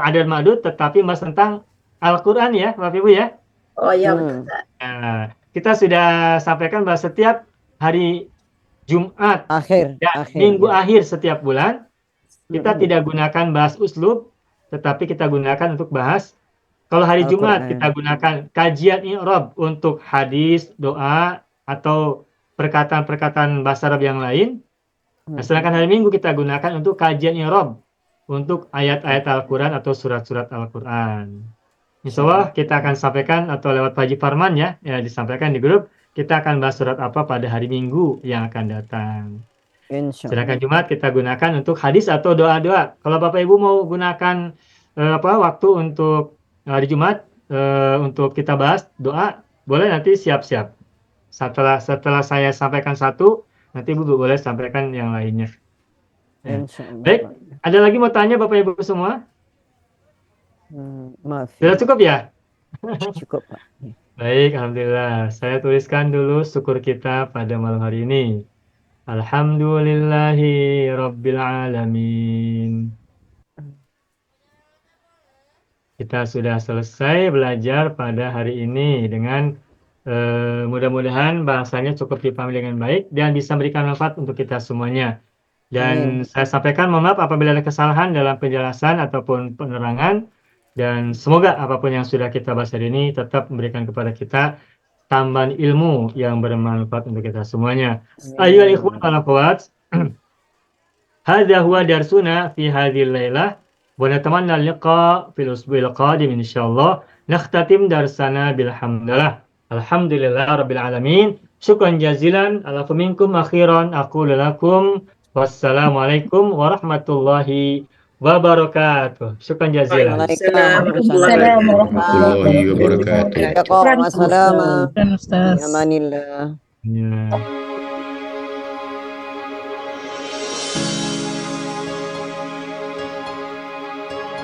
adad ma'dud, tetapi membahas tentang Al-Quran ya, Bapak Ibu ya. Oh iya, betul Ustaz. Nah, kita sudah sampaikan bahwa setiap hari Jumat dan minggu akhir setiap bulan, kita tidak gunakan bahas uslub, tetapi kita gunakan untuk bahas. Kalau hari Jumat kita gunakan kajian i'rab untuk hadis, doa, atau perkataan-perkataan bahasa Arab yang lain. Nah, sedangkan hari Minggu kita gunakan untuk kajian i'rab untuk ayat-ayat Al-Quran atau surat-surat Al-Quran. Insya Allah kita akan sampaikan atau lewat Pak Haji Farman ya, disampaikan di grup, kita akan bahas surat apa pada hari Minggu yang akan datang. Sedangkan Jumat kita gunakan untuk hadis atau doa-doa. Kalau Bapak Ibu mau gunakan waktu untuk hari Jumat untuk kita bahas doa, boleh nanti siap-siap. Setelah saya sampaikan satu, nanti Ibu boleh sampaikan yang lainnya. Ya. Baik, ada lagi mau tanya Bapak Ibu semua? Maaf. Sudah cukup ya? Cukup Pak. Baik, Alhamdulillah. Saya tuliskan dulu syukur kita pada malam hari ini. Alhamdulillahi Rabbil Alamin. Kita sudah selesai belajar pada hari ini dengan mudah-mudahan bahasanya cukup dipahami dengan baik dan bisa memberikan manfaat untuk kita semuanya. Dan saya sampaikan mohon maaf apabila ada kesalahan dalam penjelasan ataupun penerangan. Dan semoga apapun yang sudah kita bahas hari ini tetap memberikan kepada kita tambahan ilmu yang bermanfaat untuk kita semuanya. Ayyuhal ikhwan wal akhwat, hadza huwa darsuna fi hadhil lailah wa natamanna al-liqa fil usbu'il qadim insyaallah. Nakhtatim darsana bilhamdulillah. Alhamdulillah rabbil alamin. Syukran jazilan ala minkum akhiran aqulu lakum wassalamualaikum warahmatullahi wabarakatuh. Syukran jazilan. Waalaikumsalam warahmatullahi wabarakatuh. Waalaikumsalam. Amanillah. Ya.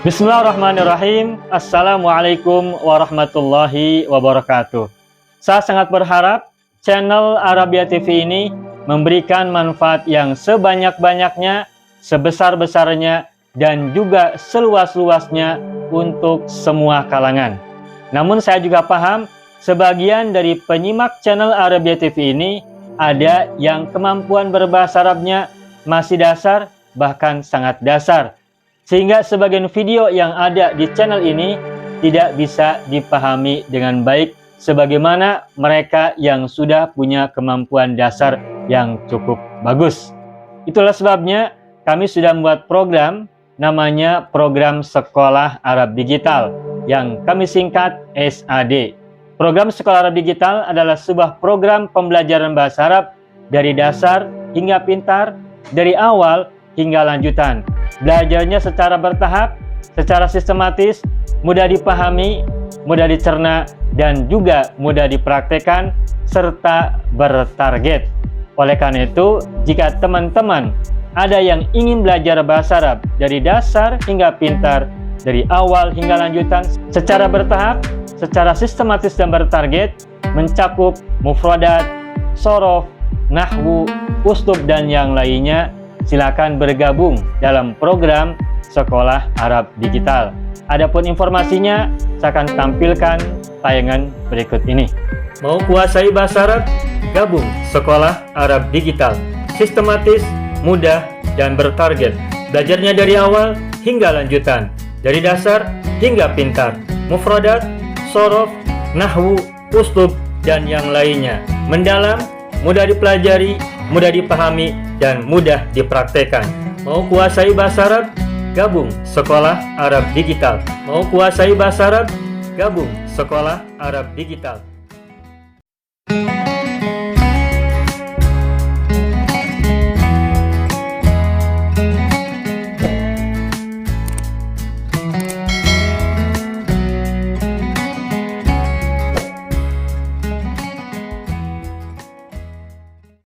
Bismillahirrahmanirrahim. Assalamualaikum warahmatullahi wabarakatuh. Saya sangat berharap channel Arabia TV ini memberikan manfaat yang sebanyak-banyaknya, sebesar-besarnya, dan juga seluas-luasnya untuk semua kalangan. Namun saya juga paham sebagian dari penyimak channel Arabia TV ini ada yang kemampuan berbahasa Arabnya masih dasar, bahkan sangat dasar. Sehingga sebagian video yang ada di channel ini tidak bisa dipahami dengan baik sebagaimana mereka yang sudah punya kemampuan dasar yang cukup bagus. Itulah sebabnya kami sudah membuat program namanya Program Sekolah Arab Digital yang kami singkat SAD. Program Sekolah Arab Digital adalah sebuah program pembelajaran bahasa Arab dari dasar hingga pintar, dari awal hingga lanjutan. Belajarnya secara bertahap, secara sistematis, mudah dipahami, mudah dicerna, dan juga mudah dipraktekkan serta bertarget. Oleh karena itu, jika teman-teman ada yang ingin belajar bahasa Arab dari dasar hingga pintar, dari awal hingga lanjutan, secara bertahap, secara sistematis dan bertarget, mencakup mufradat, sorof, nahwu, uslub, dan yang lainnya, silakan bergabung dalam program Sekolah Arab Digital. Adapun informasinya, saya akan tampilkan tayangan berikut ini. Mau kuasai bahasa Arab? Gabung Sekolah Arab Digital. Sistematis, mudah, dan bertarget. Belajarnya dari awal hingga lanjutan, dari dasar hingga pintar, mufradat, sorof, nahwu, uslub, dan yang lainnya. Mendalam, mudah dipelajari, mudah dipahami, dan mudah dipraktekkan. Mau kuasai bahasa Arab? Gabung Sekolah Arab Digital. Mau kuasai bahasa Arab? Gabung Sekolah Arab Digital.